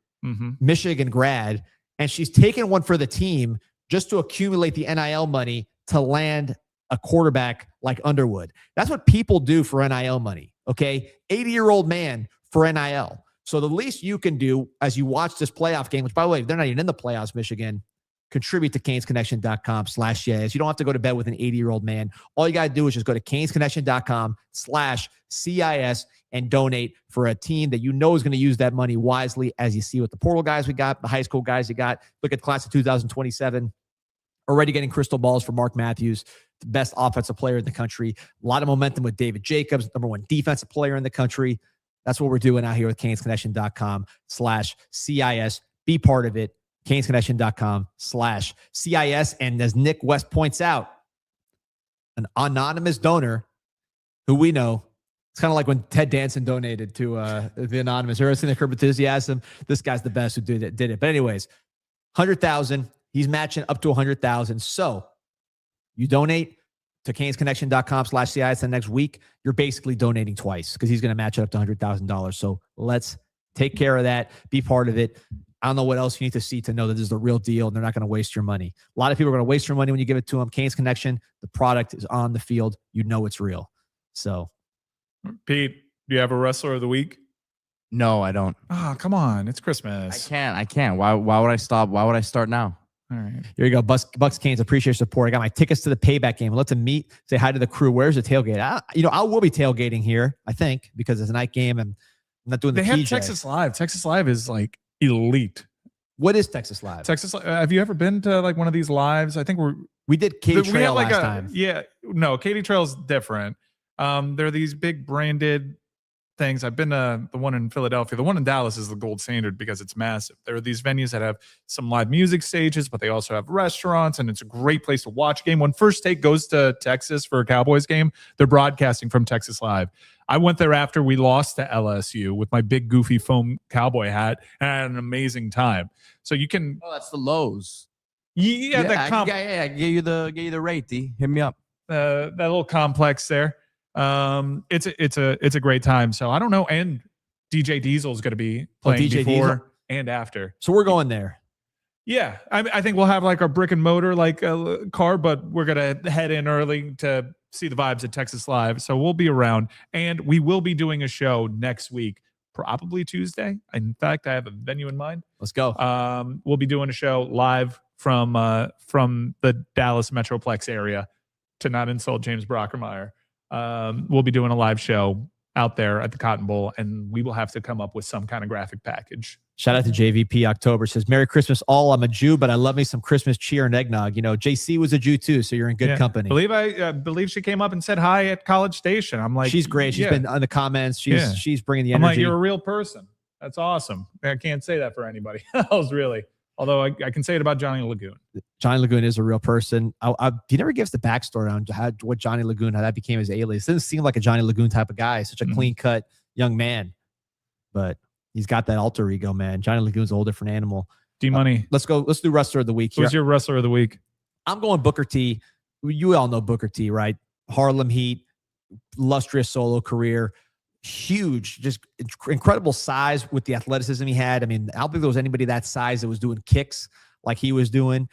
Michigan grad, and she's taken one for the team just to accumulate the NIL money to land a quarterback like Underwood. That's what people do for NIL money. Okay, 80-year-old man for NIL. So the least you can do as you watch this playoff game, which by the way, they're not even in the playoffs, Michigan, contribute to CanesConnection.com/CIS. You don't have to go to bed with an 80-year-old man. All you got to do is just go to CanesConnection.com/CIS and donate for a team that is going to use that money wisely, as you see with the portal guys we got, the high school guys you got. Look at the class of 2027. Already getting crystal balls for Mark Matthews, the best offensive player in the country. A lot of momentum with David Jacobs, #1 defensive player in the country. That's what we're doing out here with CanesConnection.com/CIS. Be part of it. CanesConnection.com/CIS. And as Nick West points out, an anonymous donor who we know, it's kind of like when Ted Danson donated to the anonymous. Ever seen the curb enthusiasm? This guy's the best who did it. But anyways, 100,000. He's matching up to 100,000. So you donate to CanesConnection.com/CIS the next week, you're basically donating twice because he's going to match it up to $100,000. So let's take care of that. Be part of it. I don't know what else you need to see to know that this is the real deal and they're not going to waste your money. A lot of people are going to waste your money when you give it to them. Canes Connection, the product is on the field. You know it's real. So, Pete, do you have a wrestler of the week? No, I don't. Oh, come on. It's I Christmas. can't. Why would I stop? Why would I start now? All right. Here you go. Bucks Canes, appreciate your support. I got my tickets to the payback game. Let's meet, say hi to the crew. Where's the tailgate? I will be tailgating here, I think, because it's a night game and I'm not doing the They have PJ. Texas Live. Texas Live is like elite. What is Texas Live? Have you ever been to like one of these lives? I think We did Katy we Trail have like last time. Yeah, no, Katy Trail's different. There are these big branded things. I've been to the one in Philadelphia. The one in Dallas is the gold standard because it's massive. There are these venues that have some live music stages, but they also have restaurants, and it's a great place to watch a game. When First Take goes to Texas for a Cowboys game, they're broadcasting from Texas Live. I went there after we lost to LSU with my big goofy foam cowboy hat, and I had an amazing time. So you can, Oh, that's the Lowe's. yeah, that I gave you the rate, D. Hit me up. that little complex there. It's a great time. So I don't know. And DJ Diesel is going to be playing DJ before Diesel? and after. So we're going there. Yeah, I think we'll have like our brick and mortar like car, but we're gonna head in early to see the vibes at Texas Live. So we'll be around, and we will be doing a show next week, probably Tuesday. In fact, I have a venue in mind. Let's go. We'll be doing a show live from the Dallas Metroplex area. To not insult James Brockermeyer, we'll be doing a live show out there at the Cotton Bowl, and we will have to come up with some kind of graphic package. Shout out to JVP October, says, Merry Christmas all. I'm a Jew, but I love me some Christmas cheer and eggnog. You know, JC was a Jew too, so you're in good company. I believe she came up and said hi at College Station. I'm like, she's great. She's been on the comments. She's bringing the energy. I'm like, you're a real person. That's awesome. I can't say that for anybody else, really. Although I can say it about Johnny Lagoon. Johnny Lagoon is a real person. He never gives the backstory on what Johnny Lagoon, how that became his alias. Doesn't seem like a Johnny Lagoon type of guy. Such a clean cut young man, but he's got that alter ego, man. Johnny Lagoon's a whole different animal. D-Money. Let's go. Let's do wrestler of the week. Who's your wrestler of the week? I'm going Booker T. You all know Booker T, right? Harlem Heat, illustrious solo career. Huge, just incredible size with the athleticism he had. I mean, I don't think there was anybody that size that was doing kicks like he was doing.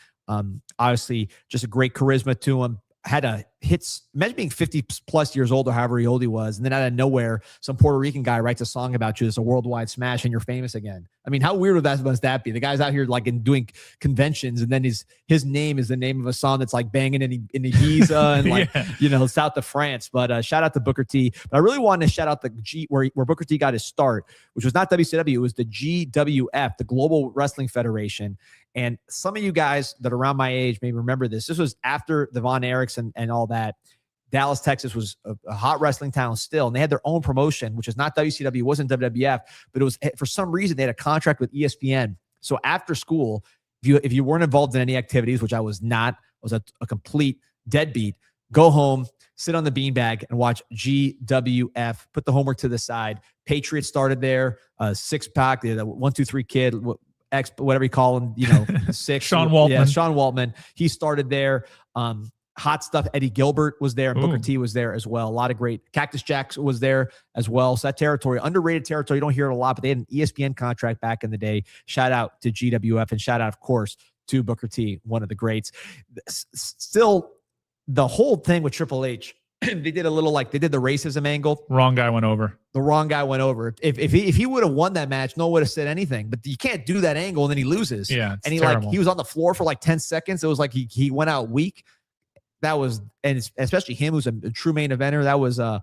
Obviously, just a great charisma to him. Had a hits, imagine being 50 plus years old or however old he was. And then out of nowhere, some Puerto Rican guy writes a song about you. It's a worldwide smash and you're famous again. I mean, how weird must that be? The guy's out here like doing conventions, and then his name is the name of a song that's like banging in Ibiza and like, south of France. But shout out to Booker T. But I really wanted to shout out the where Booker T got his start, which was not WCW. It was the GWF, the Global Wrestling Federation. And some of you guys that are around my age may remember this. This was after the Von Erichs and all that. Dallas, Texas was a hot wrestling town still. And they had their own promotion, which is not WCW, it wasn't WWF, but it was, for some reason, they had a contract with ESPN. So after school, if you weren't involved in any activities, which I was not, I was a complete deadbeat, go home, sit on the beanbag and watch GWF, put the homework to the side. Patriots started there, six-pack, the 1, 2, 3 kid, X, whatever you call him, six. Sean Waltman. Yeah, Sean Waltman. He started there. Hot stuff. Eddie Gilbert was there, and Booker T was there as well. A lot of great. Cactus Jack was there as well. So that territory, underrated territory. You don't hear it a lot, but they had an ESPN contract back in the day. Shout out to GWF, and shout out, of course, to Booker T, one of the greats. Still, the whole thing with Triple H, they did a little they did the racism angle. Wrong guy went over. The wrong guy went over. If he would have won that match, no one would have said anything. But you can't do that angle and then he loses. Yeah, and terrible. He was on the floor for 10 seconds. It was like he went out weak. That was, and especially him, who's a true main eventer. That was a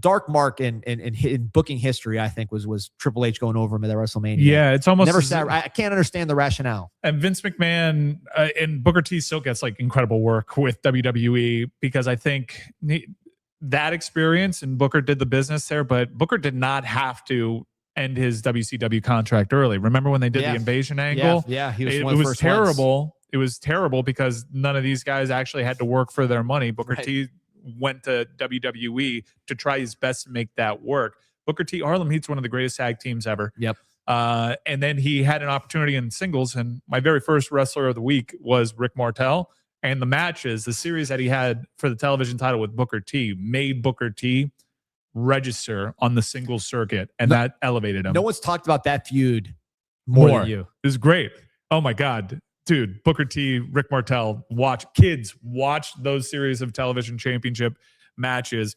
dark mark in booking history. I think was Triple H going over him at WrestleMania. Yeah, it's almost never sat. I can't understand the rationale. And Vince McMahon and Booker T still gets incredible work with WWE, because I think that experience, and Booker did the business there, but Booker did not have to end his WCW contract early. Remember when they did the invasion angle? Yeah, he it was terrible. Ones. It was terrible because none of these guys actually had to work for their money. Booker T went to WWE to try his best to make that work. Booker T, Harlem Heat's one of the greatest tag teams ever. Yep. And then he had an opportunity in singles, and my very first wrestler of the week was Rick Martel. And the series that he had for the television title with Booker T made Booker T register on the singles circuit, and that elevated him. No one's talked about that feud more than you. It was great. Oh my God. Dude, Booker T, Rick Martel, watch those series of television championship matches.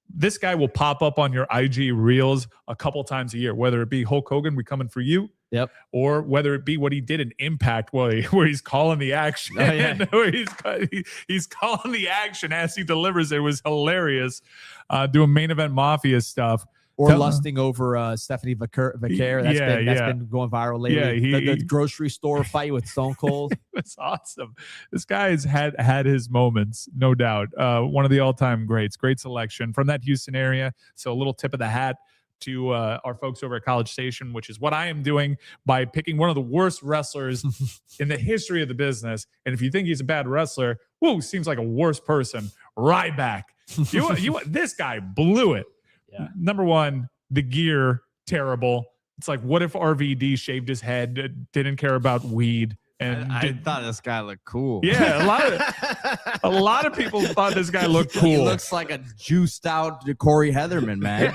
this guy will pop up on your IG reels a couple times a year, whether it be Hulk Hogan, we coming for you. Yep. Or whether it be what he did in Impact, where he's calling the action, where he's calling the action as he delivers. It was hilarious. Doing main event mafia stuff. Or lusting over Stephanie Vaquer. That's been going viral lately. Yeah, the grocery store fight with Stone Cold. That's awesome. This guy has had his moments, no doubt. One of the all-time greats. Great selection from that Houston area. So a little tip of the hat to our folks over at College Station, which is what I am doing by picking one of the worst wrestlers in the history of the business. And if you think he's a bad wrestler, seems like a worse person. Ryback. This guy blew it. Yeah. Number one, the gear, terrible. It's like, what if RVD shaved his head, didn't care about weed? And I thought this guy looked cool. Yeah, a lot of people thought this guy looked cool. He looks like a juiced out Corey Heatherman, man.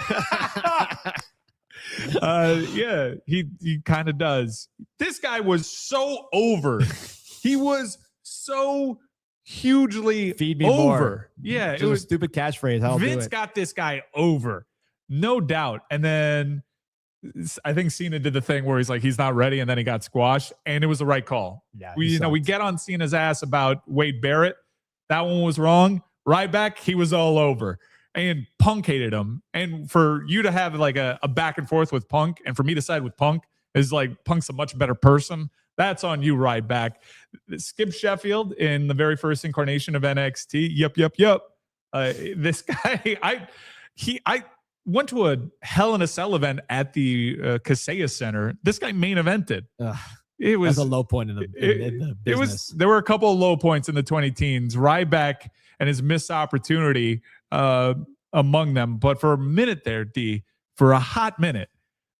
Yeah, he kind of does. This guy was so over. He was so hugely feed me over. More. Yeah, it was a stupid catchphrase. Vince got this guy over, no doubt. And then I think Cena did the thing where he's like, he's not ready, and then he got squashed, and it was the right call. Yeah, we get on Cena's ass about Wade Barrett. That one was wrong. Ryback, he was all over. And Punk hated him. And for you to have like a back and forth with Punk, and for me to side with Punk is like, Punk's a much better person. That's on you, Ryback. Skip Sheffield in the very first incarnation of NXT. Yep. This guy, I went to a Hell in a Cell event at the Kaseya Center. This guy main evented. It was a low point in the business. There were a couple of low points in the 2010s. Ryback and his missed opportunity among them. But for a minute there, for a hot minute,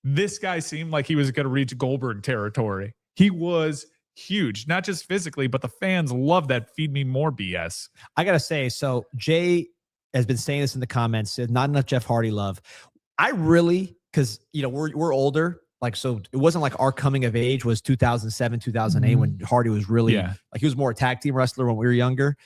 this guy seemed like he was going to reach Goldberg territory. He was huge, not just physically, but the fans love that feed me more BS. I got to say, so Jay has been saying this in the comments, said not enough Jeff Hardy love. I really, because, we're older. Like, so it wasn't like our coming of age was 2007, 2008 when Hardy was really like, he was more a tag team wrestler when we were younger.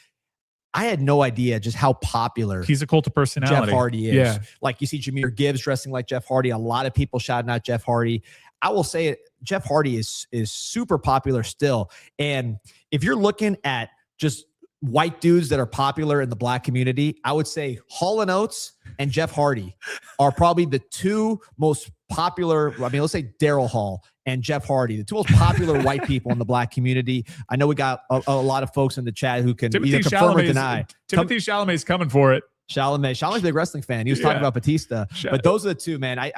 I had no idea just how popular he's a cult of personality. Jeff Hardy is. Yeah. Like, you see Jameer Gibbs dressing like Jeff Hardy. A lot of people shouting out Jeff Hardy. I will say it. Jeff Hardy is super popular still. And if you're looking at just white dudes that are popular in the black community, I would say Hall & Oates and Jeff Hardy are probably the two most popular. I mean, let's say Daryl Hall and Jeff Hardy, the two most popular white people in the black community. I know we got a lot of folks in the chat who can either confirm or deny. Timothy Chalamet's coming for it. Chalamet's a big wrestling fan. He was talking about Batista. But those are the two, man.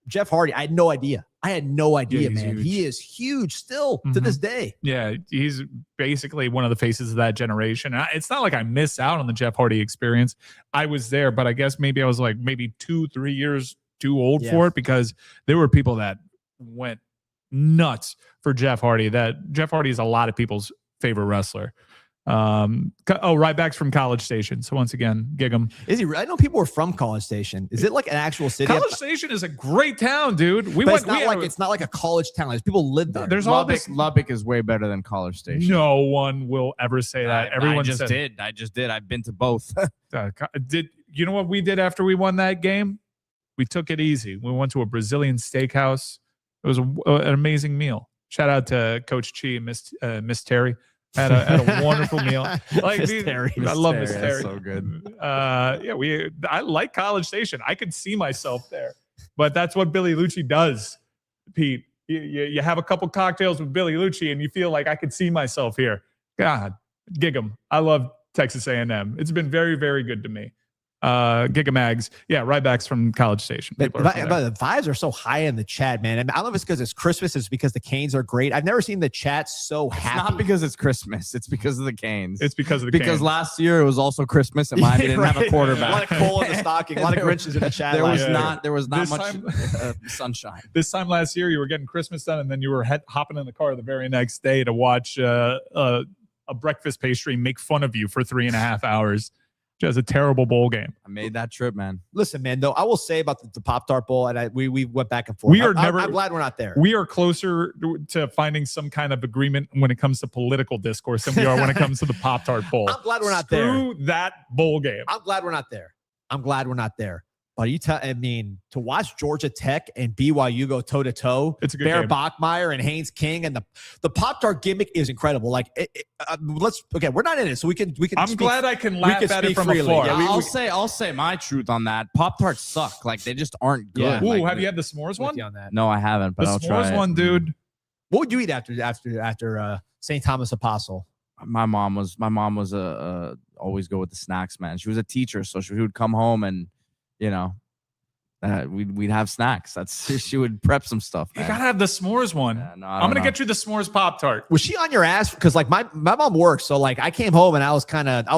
Jeff Hardy, I had no idea. Man. Huge. He is huge still to this day. Yeah, he's basically one of the faces of that generation. It's not like I miss out on the Jeff Hardy experience. I was there, but I guess maybe I was like 2-3 years too old for it, because there were people that went nuts for Jeff Hardy. That Jeff Hardy is a lot of people's favorite wrestler. Ryback's from College Station. So once again, gig him. Is he? I know people were from College Station. Is it like an actual city? College Station is a great town, dude. It's not like a college town. There's people live there. There's Lubbock is way better than College Station. No one will ever say that. Everyone I just did. I've been to both. Did you know what we did after we won that game? We took it easy. We went to a Brazilian steakhouse. It was an amazing meal. Shout out to Coach Chi and Miss Terry. Had a wonderful meal. Like, I love Miss Terry. That's so good. I like College Station. I could see myself there, but that's what Billy Lucci does, Pete. You have a couple cocktails with Billy Lucci and you feel like I could see myself here. God, gig 'em. I love Texas A&M. It's been very, very good to me. Gigamags. Yeah, Ryback's from College Station. But the vibes are so high in the chat, man. And I don't know if it's because it's Christmas. It's because the Canes are great. I've never seen the chat so happy. It's not because it's Christmas. It's because of the Canes. It's because of the Canes. Last year it was also Christmas and Miami didn't have a quarterback. A lot of coal in the stocking. A lot of Grinches in the chat. There was not much sunshine. This time last year, you were getting Christmas done, and then you were hopping in the car the very next day to watch a breakfast pastry make fun of you for 3.5 hours. Just a terrible bowl game. I made that trip, man. Listen, man, though, I will say about the Pop-Tart Bowl, and we went back and forth. I'm glad we're not there. We are closer to finding some kind of agreement when it comes to political discourse than we are when it comes to the Pop-Tart Bowl. I'm glad we're not there. Screw that bowl game. I'm glad we're not there. I'm glad we're not there. But I mean, to watch Georgia Tech and BYU go toe to toe, It's a good Bear game. Bachmeyer and Haynes King, and the Pop-Tart gimmick is incredible. Like, we're not in it, so we can. I'm glad I can laugh at it from freely. afar. Yeah, I'll say my truth on that. Pop-Tarts suck. Like, they just aren't good. Yeah. Ooh, Like, have you had the s'mores one? on that. No, I haven't, but The I'll try s'mores it. one, dude. What would you eat after St. Thomas Apostle? My mom was always go with the snacks, man. She was a teacher, so she would come home and, you know, we'd have snacks. She would prep some stuff. You Man. gotta have the s'mores one. Yeah, no, I'm gonna get you the s'mores Pop-Tart. Was she on your ass? Because like my mom works, so like I came home and I was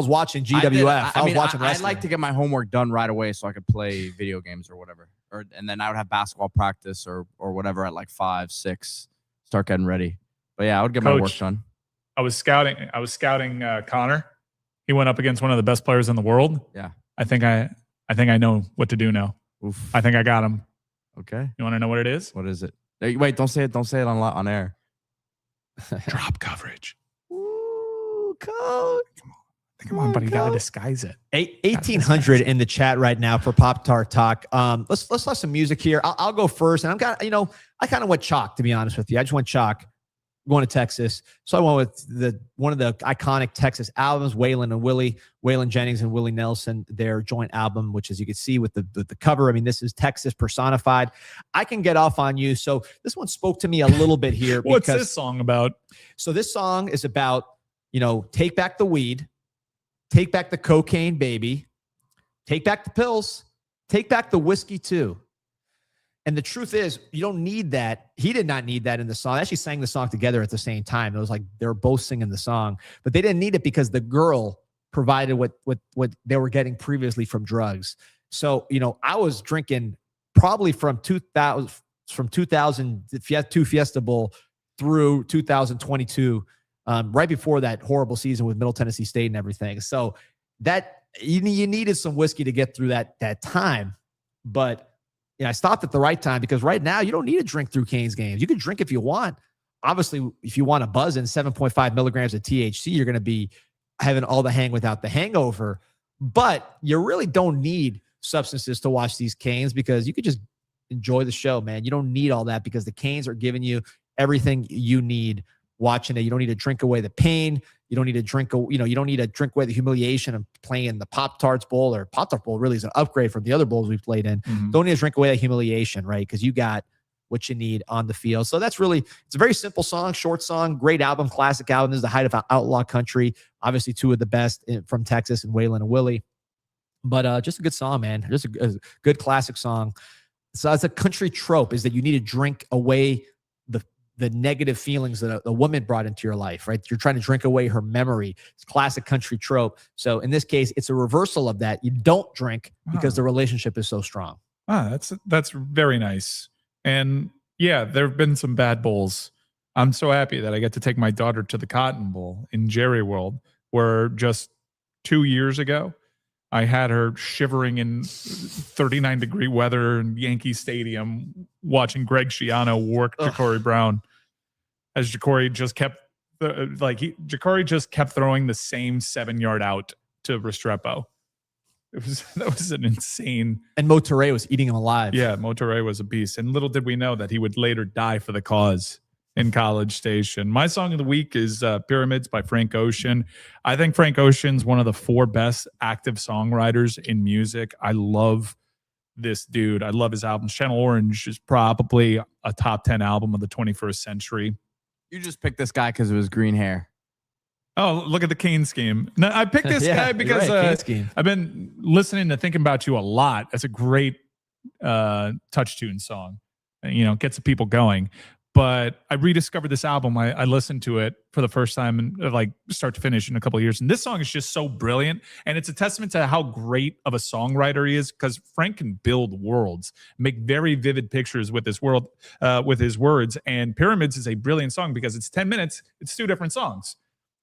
watching GWF. I was watching I'd wrestling. like to get my homework done right away so I could play video games or whatever, and then I would have basketball practice or whatever at like 5, 6, start getting ready. But yeah, I would get my work Coach, done. I was scouting Connor. He went up against one of the best players in the world. Yeah. I think I know what to do now. Oof. I think I got him. Okay. You want to know what it is? What is it? Hey, wait, don't say it. Don't say it on air. Drop coverage. Ooh, coach. Come on, buddy. You gotta disguise it. 1800 in the chat right now for Pop-Tart talk. Let's let some music here. I'll go first, and I kind of went chalk, to be honest with you. I just went chalk. Going to Texas, so I went with one of the iconic Texas albums, Waylon Jennings and Willie Nelson, their joint album, which, as you can see with the cover, I mean, this is Texas personified. I can get off on you. So this one spoke to me a little bit here. What's this song about? So this song is about, take back the weed, take back the cocaine, baby, take back the pills, take back the whiskey too. And the truth is, you don't need that. He did not need that in the song. They actually sang the song together at the same time. It was like they were both singing the song, but they didn't need it because the girl provided what they were getting previously from drugs. So, I was drinking probably from 2000 Fiesta Bowl through 2022, right before that horrible season with Middle Tennessee State and everything. So that you needed some whiskey to get through that time, but. I stopped at the right time because right now you don't need to drink through Canes games. You can drink if you want. Obviously, if you want a BUZZN 7.5 milligrams of THC, you're going to be having all the hang without the hangover. But you really don't need substances to watch these Canes because you could just enjoy the show, man. You don't need all that because the Canes are giving you everything you need watching it. You don't need to drink away the pain. You don't need to drink, you don't need to drink away the humiliation of playing the Pop-Tarts Bowl, or Pop-Tart Bowl really is an upgrade from the other bowls we've played in. Mm-hmm. Don't need to drink away that humiliation, right? Because you got what you need on the field. So it's a very simple song, short song, great album, classic album. This is the height of outlaw country. Obviously, two of the best from Texas and Waylon and Willie. But just a good song, man. Just a good classic song. So it's a country trope is that you need to drink away the negative feelings that a woman brought into your life, right? You're trying to drink away her memory. It's classic country trope. So in this case, it's a reversal of that. You don't drink because the relationship is so strong. That's very nice. And yeah, there have been some bad bowls. I'm so happy that I get to take my daughter to the Cotton Bowl in Jerry World, where just 2 years ago, I had her shivering in 39-degree weather in Yankee Stadium, watching Greg Schiano work Ja'Cory Brown, as Ja'Cory just kept Ja'Cory just kept throwing the same 7-yard out to Restrepo. That was an insane. And Monterey was eating him alive. Yeah, Monterey was a beast, and little did we know that he would later die for the cause in College Station. My song of the week is Pyramids by Frank Ocean. I think Frank Ocean's one of the 4 best active songwriters in music. I love this dude. I love his albums. Channel Orange is probably a top 10 album of the 21st century. You just picked this guy because of his green hair. Oh, look at the Kane scheme. No, I picked this guy because I've been listening to Thinking About You a lot. That's a great touch tune song. Gets the people going. But I rediscovered this album. I listened to it for the first time and like start to finish in a couple of years. And this song is just so brilliant. And it's a testament to how great of a songwriter he is, because Frank can build worlds, make very vivid pictures with this world, with his words. And Pyramids is a brilliant song because it's 10 minutes. It's 2 different songs.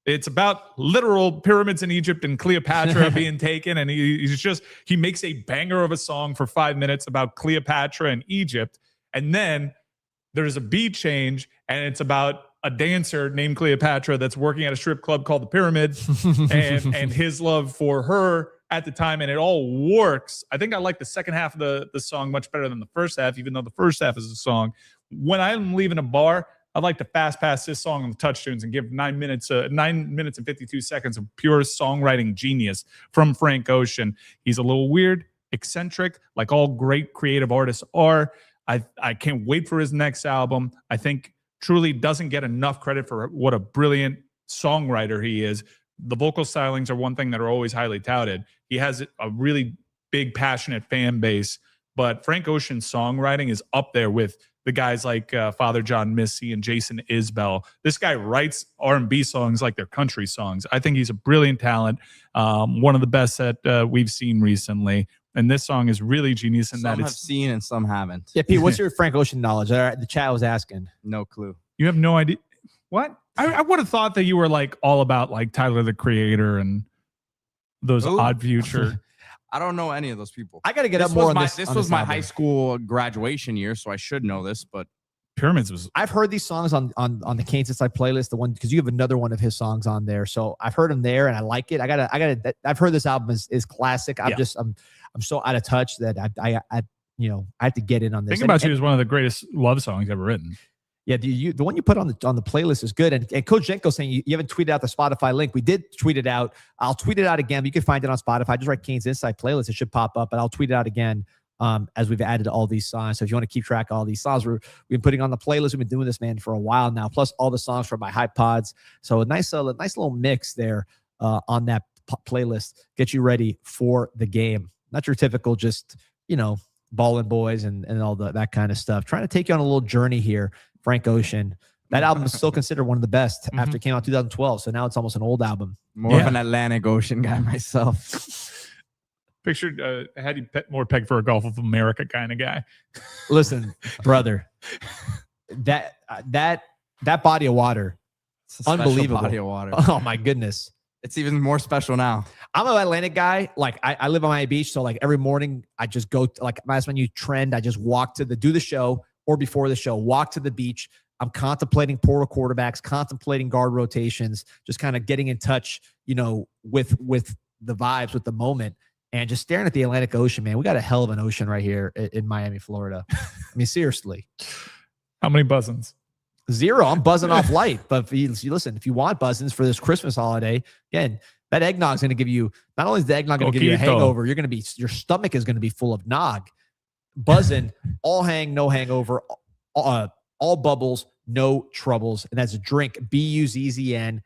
It's about literal pyramids in Egypt and Cleopatra being taken. And he makes a banger of a song for 5 minutes about Cleopatra and Egypt. And then there's a beat change, and it's about a dancer named Cleopatra that's working at a strip club called the Pyramid, and his love for her at the time, and it all works. I think I like the second half of the song much better than the first half, even though the first half is a song. When I'm leaving a bar, I'd like to fast pass this song on the touch tunes and give 9 minutes and 52 seconds of pure songwriting genius from Frank Ocean. He's a little weird, eccentric, like all great creative artists are. I can't wait for his next album. I think truly doesn't get enough credit for what a brilliant songwriter he is. The vocal stylings are one thing that are always highly touted. He has a really big, passionate fan base, but Frank Ocean's songwriting is up there with the guys like Father John Misty and Jason Isbell. This guy writes R&B songs like they're country songs. I think he's a brilliant talent, one of the best that we've seen recently. And this song is really genius in Some that have seen and some haven't. Yeah, Pete, what's your Frank Ocean knowledge? The chat was asking. No clue. you have no idea. What? I would have thought that you were like all about like Tyler the Creator and those Odd Future. I don't know any of those people. I got to get up more on this. This was my high school graduation year, so I should know this, but Pyramids was. I've heard these songs on the CanesInSight playlist, the one because you have another one of his songs on there. So I've heard them there and I like it. I've heard this album is classic. I'm so out of touch that I have to get in on this. Think About You is one of the greatest love songs ever written. Yeah, the one you put on the playlist is good. And Coach Jenko saying you haven't tweeted out the Spotify link. We did tweet it out. I'll tweet it out again. But you can find it on Spotify. Just write CanesInSight playlist. It should pop up. But I'll tweet it out again as we've added all these songs. So if you want to keep track of all these songs, we've been putting on the playlist. We've been doing this, man, for a while now. Plus all the songs from my Hype Pods. So a nice little mix there on that playlist. Get you ready for the game. Not your typical just ballin' boys and all that kind of stuff. Trying to take you on a little journey here. Frank Ocean. That album is still considered one of the best after it came out in 2012. So now it's almost an old album. More of an Atlantic Ocean guy myself. Pictured had you more pegged for a Gulf of America kind of guy. Listen, brother, that body of water, unbelievable body of water. Oh my goodness. It's even more special now. I'm an Atlantic guy. Like I live on Miami Beach. So like every morning I just go that's when you trend. I just walk to do the show or before the show, walk to the beach. I'm contemplating portal quarterbacks, contemplating guard rotations, just kind of getting in touch, with the vibes, with the moment, and just staring at the Atlantic Ocean, man. We got a hell of an ocean right here in Miami, Florida. I mean, seriously. How many BUZZNs? 0. I'm buzzing off light. But if you want BUZZNs for this Christmas holiday, again, that eggnog's going to give you, not only is the eggnog going to give you a hangover, your stomach is going to be full of nog. BUZZN, all hang, no hangover, all bubbles, no troubles. And that's a drink, BUZZN.com.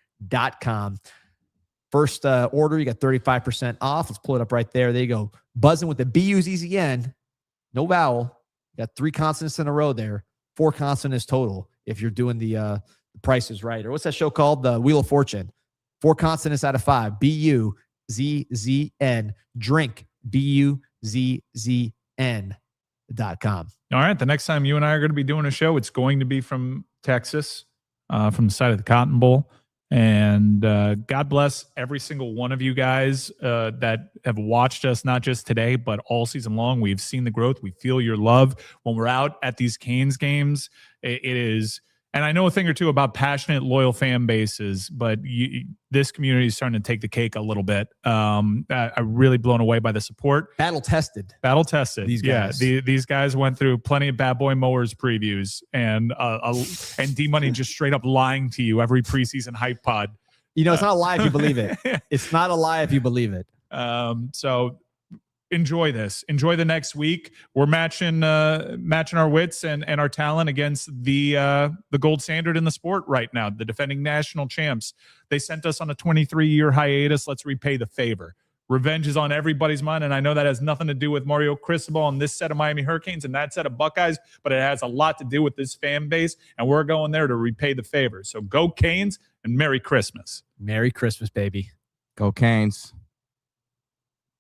First order, you got 35% off. Let's pull it up right there. There you go. BUZZN with the BUZZN, no vowel. You got 3 consonants in a row there. 4 consonants total if you're doing the prices right. Or what's that show called? The Wheel of Fortune. 4 consonants out of 5. BUZZN. Drink, BUZZN.com. All right. The next time you and I are going to be doing a show, it's going to be from Texas, from the side of the Cotton Bowl. And God bless every single one of you guys that have watched us, not just today, but all season long. We've seen the growth. We feel your love when we're out at these Canes games. It is, and I know a thing or two about passionate, loyal fan bases, but this community is starting to take the cake a little bit. I'm really blown away by the support. Battle tested. These guys. Yeah, these guys went through plenty of Bad Boy Mowers previews and D-Money just straight up lying to you every preseason hype pod. It's not a lie if you believe it. It's not a lie if you believe it. So enjoy this. Enjoy the next week. We're matching our wits and our talent against the gold standard in the sport right now, the defending national champs. They sent us on a 23-year hiatus. Let's repay the favor. Revenge is on everybody's mind, and I know that has nothing to do with Mario Cristobal and this set of Miami Hurricanes and that set of Buckeyes, but it has a lot to do with this fan base, and we're going there to repay the favor. So go Canes and Merry Christmas. Merry Christmas, baby. Go Canes.